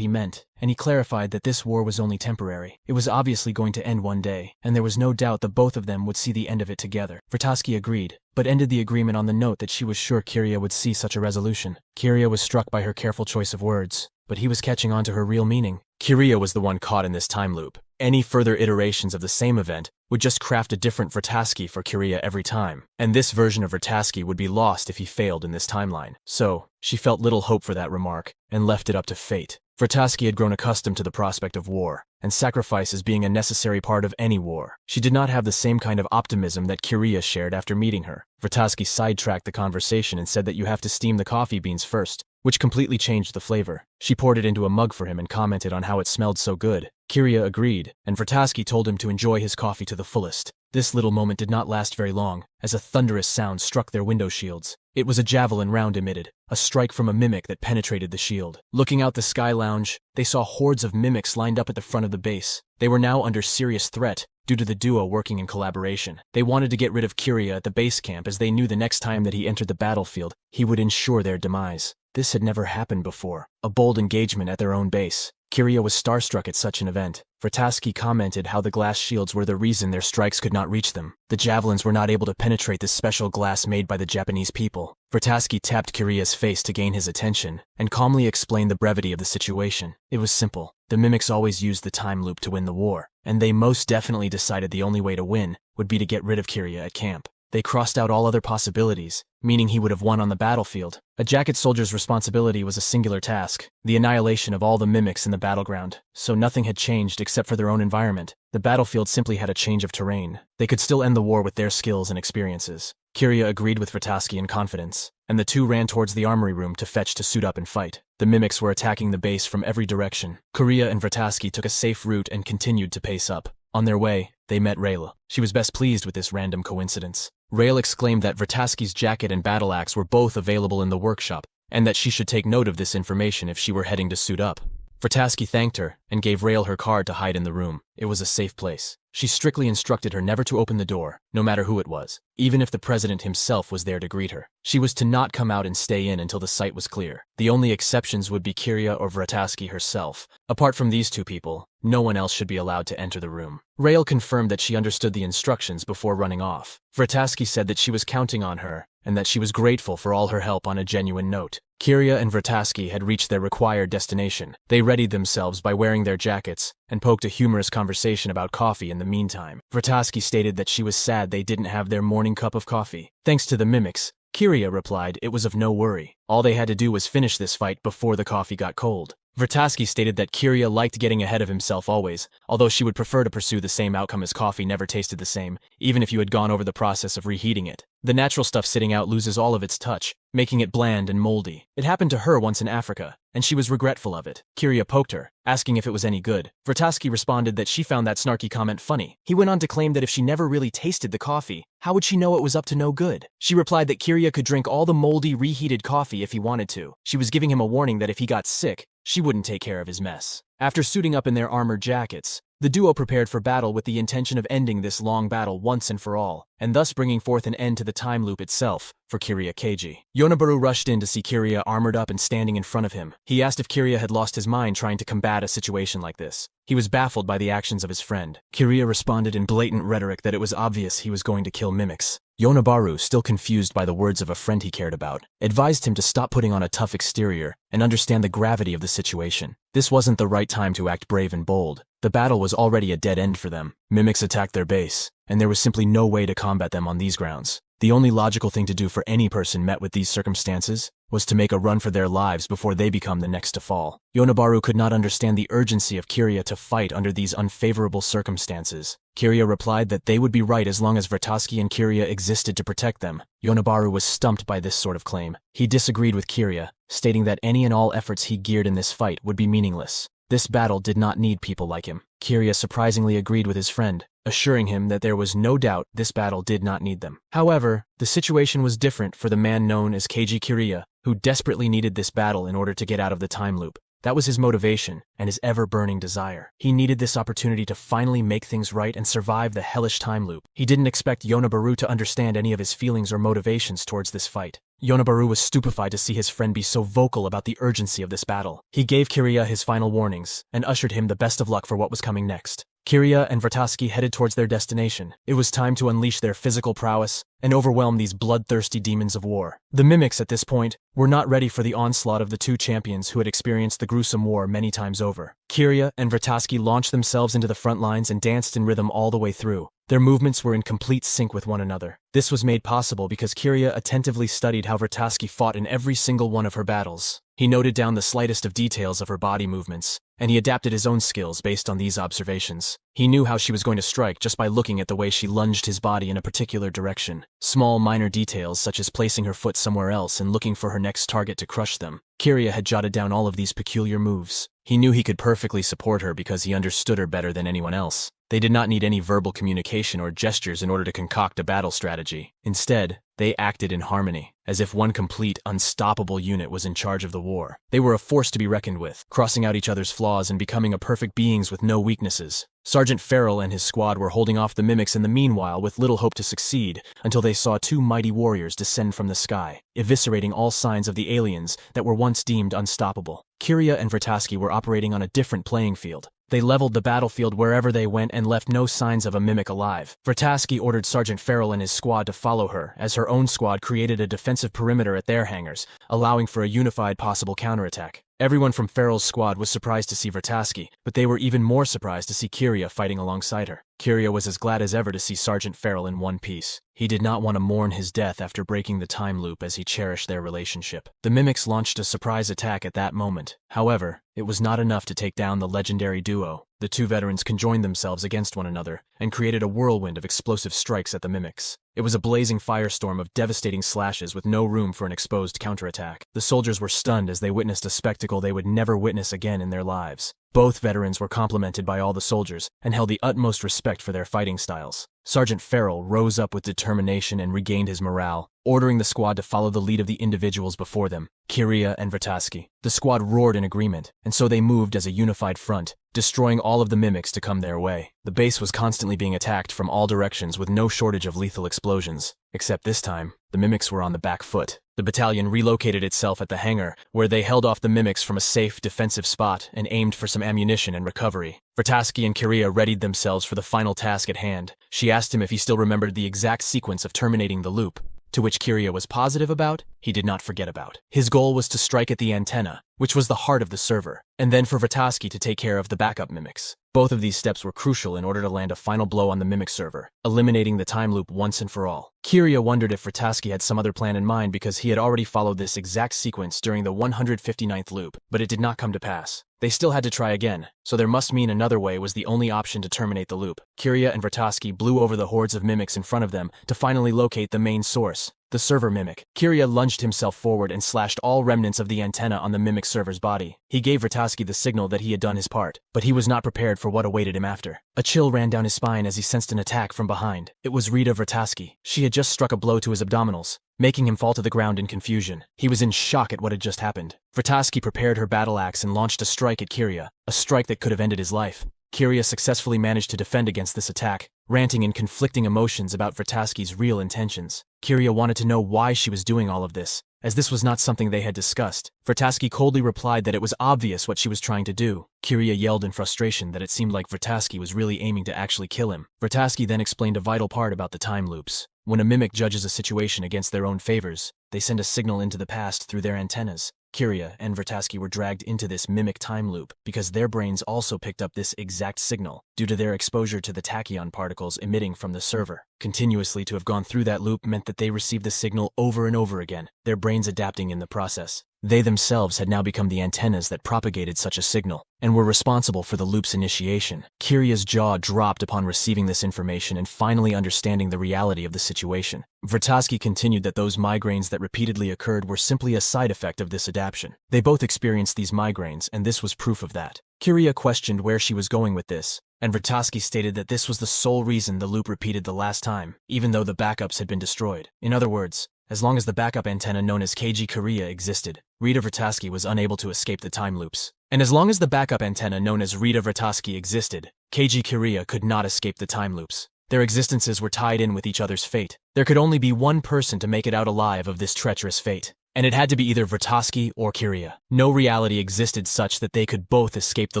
he meant, and he clarified that this war was only temporary. It was obviously going to end one day, and there was no doubt that both of them would see the end of it together. Vertasky agreed, but ended the agreement on the note that she was sure Kirya would see such a resolution. Kirya was struck by her careful choice of words, but he was catching on to her real meaning. Kirya was the one caught in this time loop. Any further iterations of the same event would just craft a different Vertasky for Kirya every time, and this version of Vertasky would be lost if he failed in this timeline. So, she felt little hope for that remark, and left it up to fate. Vertasky had grown accustomed to the prospect of war, and sacrifice as being a necessary part of any war. She did not have the same kind of optimism that Kirya shared after meeting her. Vertasky sidetracked the conversation and said that you have to steam the coffee beans first, which completely changed the flavor. She poured it into a mug for him and commented on how it smelled so good. Kirya agreed, and Vertasky told him to enjoy his coffee to the fullest. This little moment did not last very long, as a thunderous sound struck their window shields. It was a javelin round emitted, a strike from a mimic that penetrated the shield. Looking out the Sky Lounge, they saw hordes of mimics lined up at the front of the base. They were now under serious threat due to the duo working in collaboration. They wanted to get rid of Kirya at the base camp as they knew the next time that he entered the battlefield, he would ensure their demise. This had never happened before. A bold engagement at their own base. Kirya was starstruck at such an event. Vertasky commented how the glass shields were the reason their strikes could not reach them. The javelins were not able to penetrate this special glass made by the Japanese people. Vertasky tapped Kirya's face to gain his attention, and calmly explained the brevity of the situation. It was simple. The mimics always used the time loop to win the war, and they most definitely decided the only way to win would be to get rid of Kirya at camp. They crossed out all other possibilities, meaning he would have won on the battlefield. A jacket soldier's responsibility was a singular task, the annihilation of all the mimics in the battleground, so nothing had changed except for their own environment. The battlefield simply had a change of terrain. They could still end the war with their skills and experiences. Kirya agreed with Vertasky in confidence, and the two ran towards the armory room to fetch to suit up and fight. The mimics were attacking the base from every direction. Kirya and Vertasky took a safe route and continued to pace up. On their way, they met Rayla. She was best pleased with this random coincidence. Rayla exclaimed that Vertasky's jacket and battle axe were both available in the workshop, and that she should take note of this information if she were heading to suit up. Vertasky thanked her and gave Rail her card to hide in the room. It was a safe place. She strictly instructed her never to open the door, no matter who it was, even if the president himself was there to greet her. She was to not come out and stay in until the site was clear. The only exceptions would be Kirya or Vertasky herself. Apart from these two people, no one else should be allowed to enter the room. Rail confirmed that she understood the instructions before running off. Vertasky said that she was counting on her, and that she was grateful for all her help on a genuine note. Kirya and Vertasky had reached their required destination. They readied themselves by wearing their jackets, and poked a humorous conversation about coffee in the meantime. Vertasky stated that she was sad they didn't have their morning cup of coffee. Thanks to the mimics, Kirya replied it was of no worry. All they had to do was finish this fight before the coffee got cold. Vertasky stated that Kirya liked getting ahead of himself always, although she would prefer to pursue the same outcome as coffee never tasted the same, even if you had gone over the process of reheating it. The natural stuff sitting out loses all of its touch, making it bland and moldy. It happened to her once in Africa, and she was regretful of it. Kirya poked her, asking if it was any good. Vertasky responded that she found that snarky comment funny. He went on to claim that if she never really tasted the coffee, how would she know it was up to no good? She replied that Kirya could drink all the moldy, reheated coffee if he wanted to. She was giving him a warning that if he got sick, she wouldn't take care of his mess. After suiting up in their armored jackets, the duo prepared for battle with the intention of ending this long battle once and for all, and thus bringing forth an end to the time loop itself for Kiriya Keiji. Yonabaru rushed in to see Kiriya armored up and standing in front of him. He asked if Kiriya had lost his mind trying to combat a situation like this. He was baffled by the actions of his friend. Kiriya responded in blatant rhetoric that it was obvious he was going to kill mimics. Yonabaru, still confused by the words of a friend he cared about, advised him to stop putting on a tough exterior and understand the gravity of the situation. This wasn't the right time to act brave and bold. The battle was already a dead end for them. Mimics attacked their base, and there was simply no way to combat them on these grounds. The only logical thing to do for any person met with these circumstances was to make a run for their lives before they become the next to fall. Yonabaru could not understand the urgency of Kiriya to fight under these unfavorable circumstances. Kiriya replied that they would be right as long as Vertowski and Kiriya existed to protect them. Yonabaru was stumped by this sort of claim. He disagreed with Kiriya, stating that any and all efforts he geared in this fight would be meaningless. This battle did not need people like him. Kiriya surprisingly agreed with his friend, assuring him that there was no doubt this battle did not need them. However, the situation was different for the man known as Keiji Kiriya, who desperately needed this battle in order to get out of the time loop. That was his motivation and his ever-burning desire. He needed this opportunity to finally make things right and survive the hellish time loop. He didn't expect Yonabaru to understand any of his feelings or motivations towards this fight. Yonabaru was stupefied to see his friend be so vocal about the urgency of this battle. He gave Kiriya his final warnings and ushered him the best of luck for what was coming next. Kiriya and Vertowski headed towards their destination. It was time to unleash their physical prowess and overwhelm these bloodthirsty demons of war. The mimics at this point were not ready for the onslaught of the two champions who had experienced the gruesome war many times over. Kiriya and Vertowski launched themselves into the front lines and danced in rhythm all the way through. Their movements were in complete sync with one another. This was made possible because Kiriya attentively studied how Vertowski fought in every single one of her battles. He noted down the slightest of details of her body movements, and he adapted his own skills based on these observations. He knew how she was going to strike just by looking at the way she lunged his body in a particular direction. Small minor details such as placing her foot somewhere else and looking for her next target to crush them. Kiriya had jotted down all of these peculiar moves. He knew he could perfectly support her because he understood her better than anyone else. They did not need any verbal communication or gestures in order to concoct a battle strategy. Instead, they acted in harmony, as if one complete, unstoppable unit was in charge of the war. They were a force to be reckoned with, crossing out each other's flaws and becoming a perfect beings with no weaknesses. Sergeant Farrell and his squad were holding off the mimics in the meanwhile with little hope to succeed until they saw two mighty warriors descend from the sky, eviscerating all signs of the aliens that were once deemed unstoppable. Kiriya and Vertowski were operating on a different playing field. They leveled the battlefield wherever they went and left no signs of a mimic alive. Vertowski ordered Sergeant Farrell and his squad to follow her, as her own squad created a defensive perimeter at their hangars, allowing for a unified possible counterattack. Everyone from Farrell's squad was surprised to see Vertowski, but they were even more surprised to see Kiriya fighting alongside her. Kiriya was as glad as ever to see Sergeant Farrell in one piece. He did not want to mourn his death after breaking the time loop as he cherished their relationship. The mimics launched a surprise attack at that moment. However, it was not enough to take down the legendary duo. The two veterans conjoined themselves against one another and created a whirlwind of explosive strikes at the mimics. It was a blazing firestorm of devastating slashes with no room for an exposed counterattack. The soldiers were stunned as they witnessed a spectacle they would never witness again in their lives. Both veterans were complimented by all the soldiers and held the utmost respect for their fighting styles. Sergeant Farrell rose up with determination and regained his morale, ordering the squad to follow the lead of the individuals before them, Kiriya and Vertowski. The squad roared in agreement, and so they moved as a unified front, destroying all of the mimics to come their way. The base was constantly being attacked from all directions with no shortage of lethal explosions. Except this time, the mimics were on the back foot. The battalion relocated itself at the hangar, where they held off the mimics from a safe, defensive spot and aimed for some ammunition and recovery. Vertowski and Kiriya readied themselves for the final task at hand. She asked him if he still remembered the exact sequence of terminating the loop, to which Kiriya was positive about, he did not forget about. His goal was to strike at the antenna, which was the heart of the server, and then for Vertowski to take care of the backup mimics. Both of these steps were crucial in order to land a final blow on the mimic server, eliminating the time loop once and for all. Kiriya wondered if Vertowski had some other plan in mind because he had already followed this exact sequence during the 159th loop, but it did not come to pass. They still had to try again, so there must mean another way was the only option to terminate the loop. Kiriya and Vertowski blew over the hordes of mimics in front of them to finally locate the main source. the server mimic. Kirya lunged himself forward and slashed all remnants of the antenna on the mimic server's body. He gave Vrataski the signal that he had done his part, but he was not prepared for what awaited him after. A chill ran down his spine as he sensed an attack from behind. It was Rita Vrataski. She had just struck a blow to his abdominals, making him fall to the ground in confusion. He was in shock at what had just happened. Vrataski prepared her battle axe and launched a strike at Kirya, a strike that could have ended his life. Kirya successfully managed to defend against this attack, ranting in conflicting emotions about Vrataski's real intentions. Kirya wanted to know why she was doing all of this, as this was not something they had discussed. Vrataski coldly replied that it was obvious what she was trying to do. Kirya yelled in frustration that it seemed like Vrataski was really aiming to actually kill him. Vrataski then explained a vital part about the time loops. When a mimic judges a situation against their own favors, they send a signal into the past through their antennas. Kirya and Vrataski were dragged into this mimic time loop because their brains also picked up this exact signal due to their exposure to the tachyon particles emitting from the server. Continuously to have gone through that loop meant that they received the signal over and over again, their brains adapting in the process. They themselves had now become the antennas that propagated such a signal, and were responsible for the loop's initiation. Kirya's jaw dropped upon receiving this information and finally understanding the reality of the situation. Vrataski continued that those migraines that repeatedly occurred were simply a side effect of this adaptation. They both experienced these migraines, and this was proof of that. Kirya questioned where she was going with this, and Vrataski stated that this was the sole reason the loop repeated the last time, even though the backups had been destroyed. In other words, as long as the backup antenna known as KG Kirya existed, Rita Vrataski was unable to escape the time loops. And as long as the backup antenna known as Rita Vrataski existed, KG Kirya could not escape the time loops. Their existences were tied in with each other's fate. There could only be one person to make it out alive of this treacherous fate, and it had to be either Vrataski or Kirya. No reality existed such that they could both escape the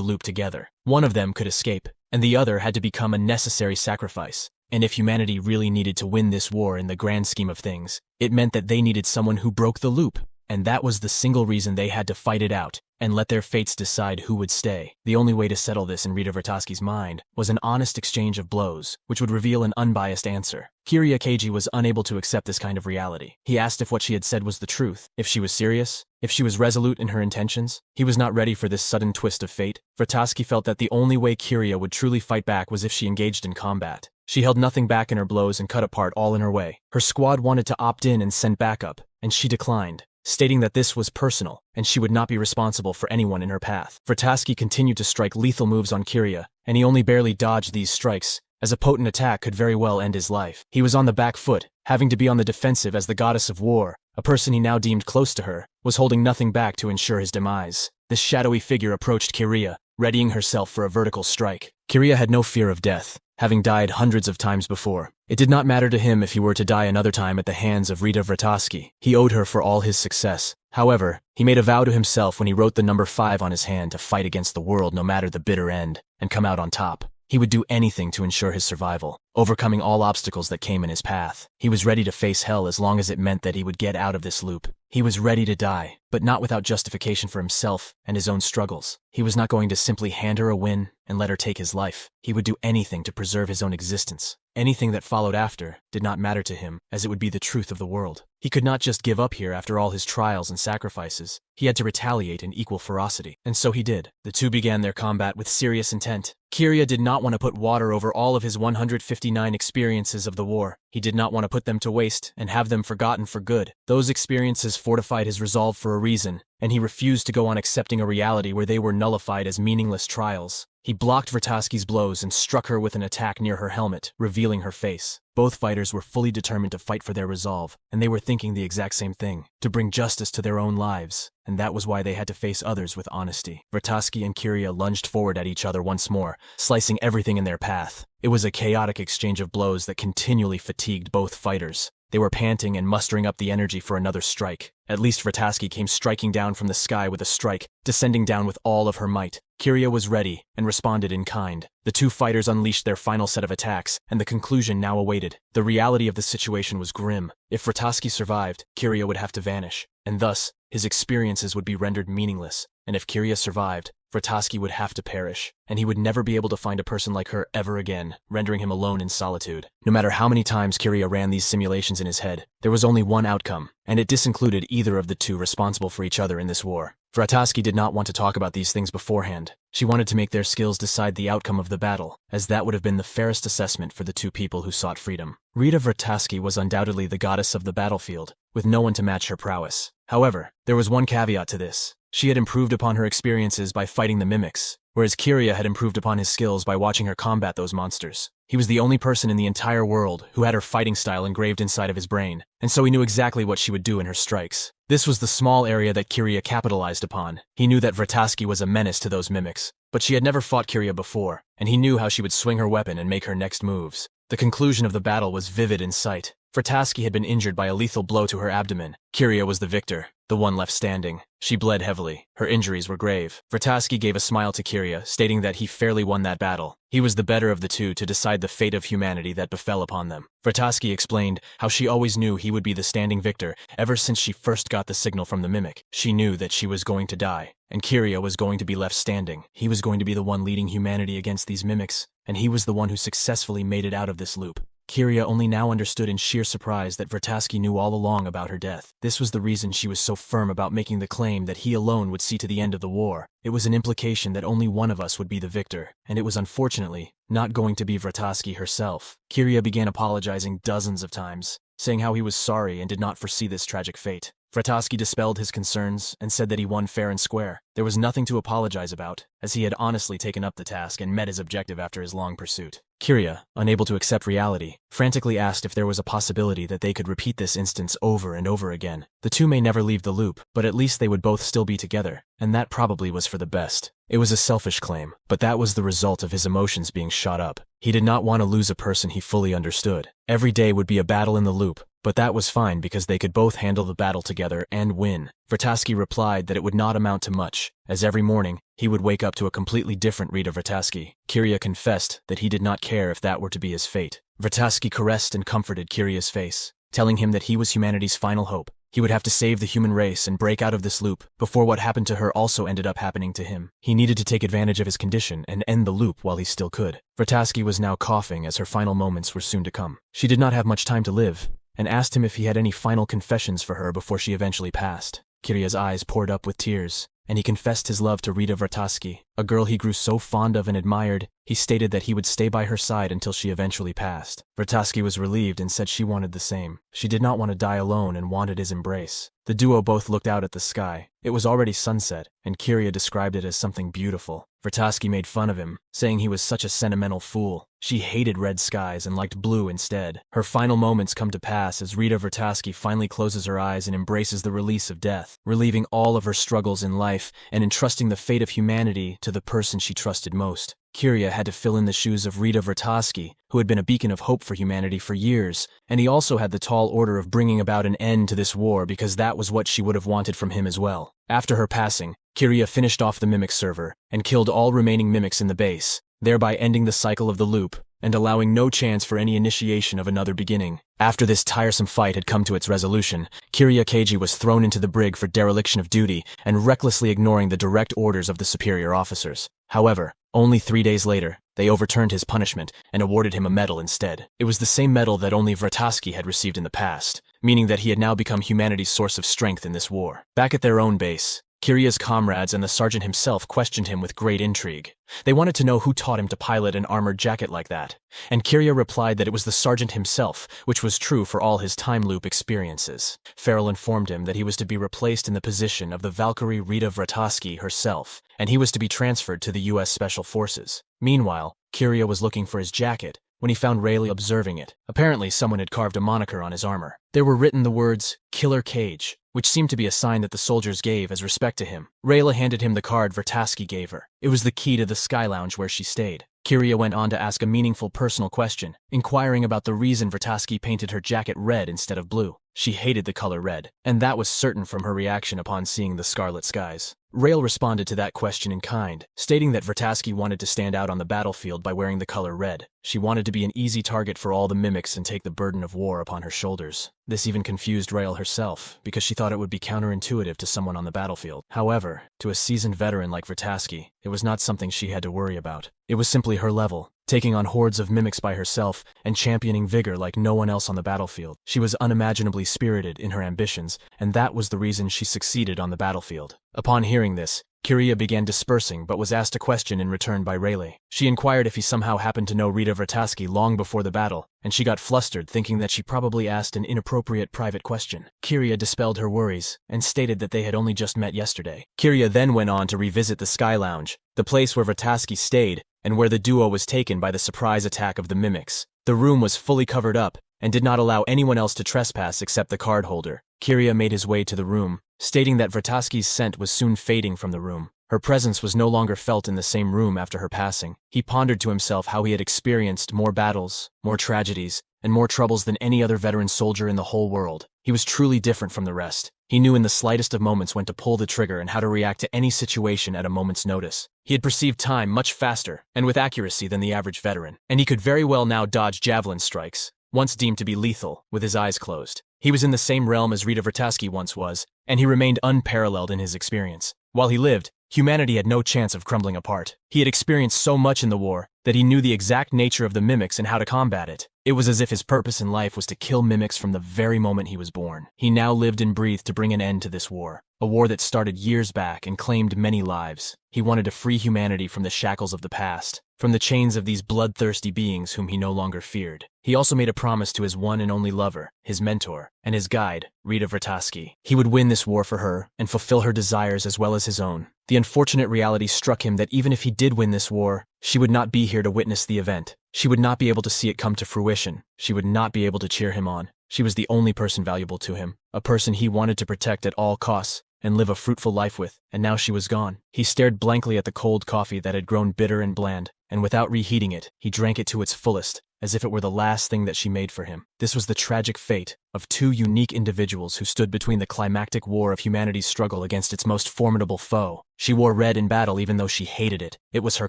loop together. One of them could escape, and the other had to become a necessary sacrifice. And if humanity really needed to win this war in the grand scheme of things, it meant that they needed someone who broke the loop, and that was the single reason they had to fight it out and let their fates decide who would stay. The only way to settle this in Rita Vrataski's mind was an honest exchange of blows, which would reveal an unbiased answer. Kirya Keiji was unable to accept this kind of reality. He asked if what she had said was the truth, if she was serious, if she was resolute in her intentions. He was not ready for this sudden twist of fate. Vrataski felt that the only way Kirya would truly fight back was if she engaged in combat. She held nothing back in her blows and cut apart all in her way. Her squad wanted to opt in and send backup, and she declined, stating that this was personal, and she would not be responsible for anyone in her path. Vrataski continued to strike lethal moves on Kirya, and he only barely dodged these strikes, as a potent attack could very well end his life. He was on the back foot, having to be on the defensive as the goddess of war, a person he now deemed close to her, was holding nothing back to ensure his demise. This shadowy figure approached Kirya, readying herself for a vertical strike. Kirya had no fear of death, having died hundreds of times before. It did not matter to him if he were to die another time at the hands of Rita Vrataski. He owed her for all his success. However, he made a vow to himself when he wrote the number 5 on his hand to fight against the world no matter the bitter end, and come out on top. He would do anything to ensure his survival, overcoming all obstacles that came in his path. He was ready to face hell as long as it meant that he would get out of this loop. He was ready to die, but not without justification for himself and his own struggles. He was not going to simply hand her a win and let her take his life. He would do anything to preserve his own existence. Anything that followed after did not matter to him, as it would be the truth of the world. He could not just give up here after all his trials and sacrifices. He had to retaliate in equal ferocity. And so he did. The two began their combat with serious intent. Kirya did not want to put water over all of his 159 experiences of the war. He did not want to put them to waste and have them forgotten for good. Those experiences fortified his resolve for a reason, and he refused to go on accepting a reality where they were nullified as meaningless trials. He blocked Vrataski's blows and struck her with an attack near her helmet, revealing her face. Both fighters were fully determined to fight for their resolve, and they were thinking the exact same thing, to bring justice to their own lives, and that was why they had to face others with honesty. Vrataski and Kirya lunged forward at each other once more, slicing everything in their path. It was a chaotic exchange of blows that continually fatigued both fighters. They were panting and mustering up the energy for another strike. At least Vrataski came striking down from the sky with a strike, descending down with all of her might. Kirya was ready and responded in kind. The two fighters unleashed their final set of attacks, and the conclusion now awaited. The reality of the situation was grim. If Vrataski survived, Kirya would have to vanish, and thus, his experiences would be rendered meaningless. And if Kirya survived, Vrataski would have to perish, and he would never be able to find a person like her ever again, rendering him alone in solitude. No matter how many times Kirya ran these simulations in his head, there was only one outcome, and it disincluded either of the two responsible for each other in this war. Vrataski did not want to talk about these things beforehand, She wanted to make their skills decide the outcome of the battle, as that would have been the fairest assessment for the two people who sought freedom. Rita Vrataski was undoubtedly the goddess of the battlefield, with no one to match her prowess. However, there was one caveat to this. She had improved upon her experiences by fighting the mimics, whereas Kiria had improved upon his skills by watching her combat those monsters. He was the only person in the entire world who had her fighting style engraved inside of his brain, and so he knew exactly what she would do in her strikes. This was the small area that Kiria capitalized upon. He knew that Vrataski was a menace to those mimics, but she had never fought Kiria before, and he knew how she would swing her weapon and make her next moves. The conclusion of the battle was vivid in sight. Vrataski had been injured by a lethal blow to her abdomen. Kiria was the victor, the one left standing. She bled heavily. Her injuries were grave. Vrataski gave a smile to Kiria, stating that he fairly won that battle. He was the better of the two to decide the fate of humanity that befell upon them. Vrataski explained how she always knew he would be the standing victor ever since she first got the signal from the mimic. She knew that she was going to die, and Kiria was going to be left standing. He was going to be the one leading humanity against these mimics, and he was the one who successfully made it out of this loop. Kiria only now understood in sheer surprise that Vrataski knew all along about her death. This was the reason she was so firm about making the claim that he alone would see to the end of the war. It was an implication that only one of us would be the victor, and it was unfortunately not going to be Vrataski herself. Kiria began apologizing dozens of times, saying how he was sorry and did not foresee this tragic fate. Vrataski dispelled his concerns and said that he won fair and square. There was nothing to apologize about, as he had honestly taken up the task and met his objective after his long pursuit. Kiria, unable to accept reality, frantically asked if there was a possibility that they could repeat this instance over and over again. The two may never leave the loop, but at least they would both still be together, and that probably was for the best. It was a selfish claim, but that was the result of his emotions being shot up. He did not want to lose a person he fully understood. Every day would be a battle in the loop, but that was fine because they could both handle the battle together and win. Vrataski replied that it would not amount to much, as every morning he would wake up to a completely different Rita Vrataski. Kiria confessed that he did not care if that were to be his fate. Vrataski caressed and comforted Kiria's face, telling him that he was humanity's final hope. He would have to save the human race and break out of this loop before what happened to her also ended up happening to him. He needed to take advantage of his condition and end the loop while he still could. Vrataski was now coughing as her final moments were soon to come. She did not have much time to live, and asked him if he had any final confessions for her before she eventually passed. Kiria's eyes poured up with tears, and he confessed his love to Rita Vrataski, a girl he grew so fond of and admired. He stated that he would stay by her side until she eventually passed. Vrataski was relieved and said she wanted the same. She did not want to die alone and wanted his embrace. The duo both looked out at the sky. It was already sunset, and Kiria described it as something beautiful. Vrataski made fun of him, saying he was such a sentimental fool. She hated red skies and liked blue instead. Her final moments come to pass as Rita Vrataski finally closes her eyes and embraces the release of death, relieving all of her struggles in life and entrusting the fate of humanity to the person she trusted most. Kiria had to fill in the shoes of Rita Vrataski, who had been a beacon of hope for humanity for years, and he also had the tall order of bringing about an end to this war because that was what she would have wanted from him as well. After her passing, Kiria finished off the mimic server and killed all remaining mimics in the base, thereby ending the cycle of the loop and allowing no chance for any initiation of another beginning. After this tiresome fight had come to its resolution, Kiria Keiji was thrown into the brig for dereliction of duty and recklessly ignoring the direct orders of the superior officers. However, only 3 days later, they overturned his punishment and awarded him a medal instead. It was the same medal that only Vrataski had received in the past, meaning that he had now become humanity's source of strength in this war. Back at their own base, Kiria's comrades and the sergeant himself questioned him with great intrigue. They wanted to know who taught him to pilot an armored jacket like that, and Kiria replied that it was the sergeant himself, which was true for all his time loop experiences. Farrell informed him that he was to be replaced in the position of the Valkyrie Rita Vrataski herself, and he was to be transferred to the U.S. Special Forces. Meanwhile, Kiria was looking for his jacket when he found Rayleigh observing it. Apparently, someone had carved a moniker on his armor. There were written the words, "Killer Cage," which seemed to be a sign that the soldiers gave as respect to him. Rayleigh handed him the card Vrataski gave her. It was the key to the Sky Lounge where she stayed. Kiria went on to ask a meaningful personal question, inquiring about the reason Vrataski painted her jacket red instead of blue. She hated the color red, and that was certain from her reaction upon seeing the scarlet skies. Rayleigh responded to that question in kind, stating that Vrataski wanted to stand out on the battlefield by wearing the color red. She wanted to be an easy target for all the mimics and take the burden of war upon her shoulders. This even confused Rayleigh herself, because she thought it would be counterintuitive to someone on the battlefield. However, to a seasoned veteran like Vrataski, it was not something she had to worry about. It was simply her level, taking on hordes of mimics by herself and championing vigor like no one else on the battlefield. She was unimaginably spirited in her ambitions, and that was the reason she succeeded on the battlefield. Upon hearing this, Kiria began dispersing but was asked a question in return by Rayleigh. She inquired if he somehow happened to know Rita Vrataski long before the battle, and she got flustered thinking that she probably asked an inappropriate private question. Kiria dispelled her worries and stated that they had only just met yesterday. Kiria then went on to revisit the Sky Lounge, the place where Vrataski stayed and where the duo was taken by the surprise attack of the mimics. The room was fully covered up and did not allow anyone else to trespass except the card holder. Kiria made his way to the room, stating that Vrataski's scent was soon fading from the room. Her presence was no longer felt in the same room after her passing. He pondered to himself how he had experienced more battles, more tragedies, and more troubles than any other veteran soldier in the whole world. He was truly different from the rest. He knew in the slightest of moments when to pull the trigger and how to react to any situation at a moment's notice. He had perceived time much faster and with accuracy than the average veteran, and he could very well now dodge javelin strikes, once deemed to be lethal, with his eyes closed. He was in the same realm as Rita Vrataski once was, and he remained unparalleled in his experience. While he lived, humanity had no chance of crumbling apart. He had experienced so much in the war that he knew the exact nature of the mimics and how to combat it. It was as if his purpose in life was to kill mimics from the very moment he was born. He now lived and breathed to bring an end to this war, a war that started years back and claimed many lives. He wanted to free humanity from the shackles of the past, from the chains of these bloodthirsty beings whom he no longer feared. He also made a promise to his one and only lover, his mentor, and his guide, Rita Vrataski. He would win this war for her and fulfill her desires as well as his own. The unfortunate reality struck him that even if he did win this war, she would not be here to witness the event. She would not be able to see it come to fruition. She would not be able to cheer him on. She was the only person valuable to him, a person he wanted to protect at all costs and live a fruitful life with, and now she was gone. He stared blankly at the cold coffee that had grown bitter and bland, and without reheating it, he drank it to its fullest, as if it were the last thing that she made for him. This was the tragic fate of two unique individuals who stood between the climactic war of humanity's struggle against its most formidable foe. She wore red in battle even though she hated it. It was her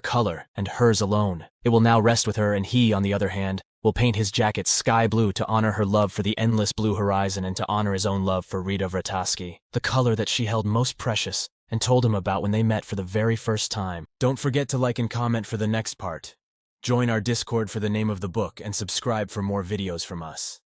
color, and hers alone. It will now rest with her, and he, on the other hand, will paint his jacket sky blue to honor her love for the endless blue horizon and to honor his own love for Rita Vrataski, the color that she held most precious and told him about when they met for the very first time. Don't forget to like and comment for the next part. Join our Discord for the name of the book and subscribe for more videos from us.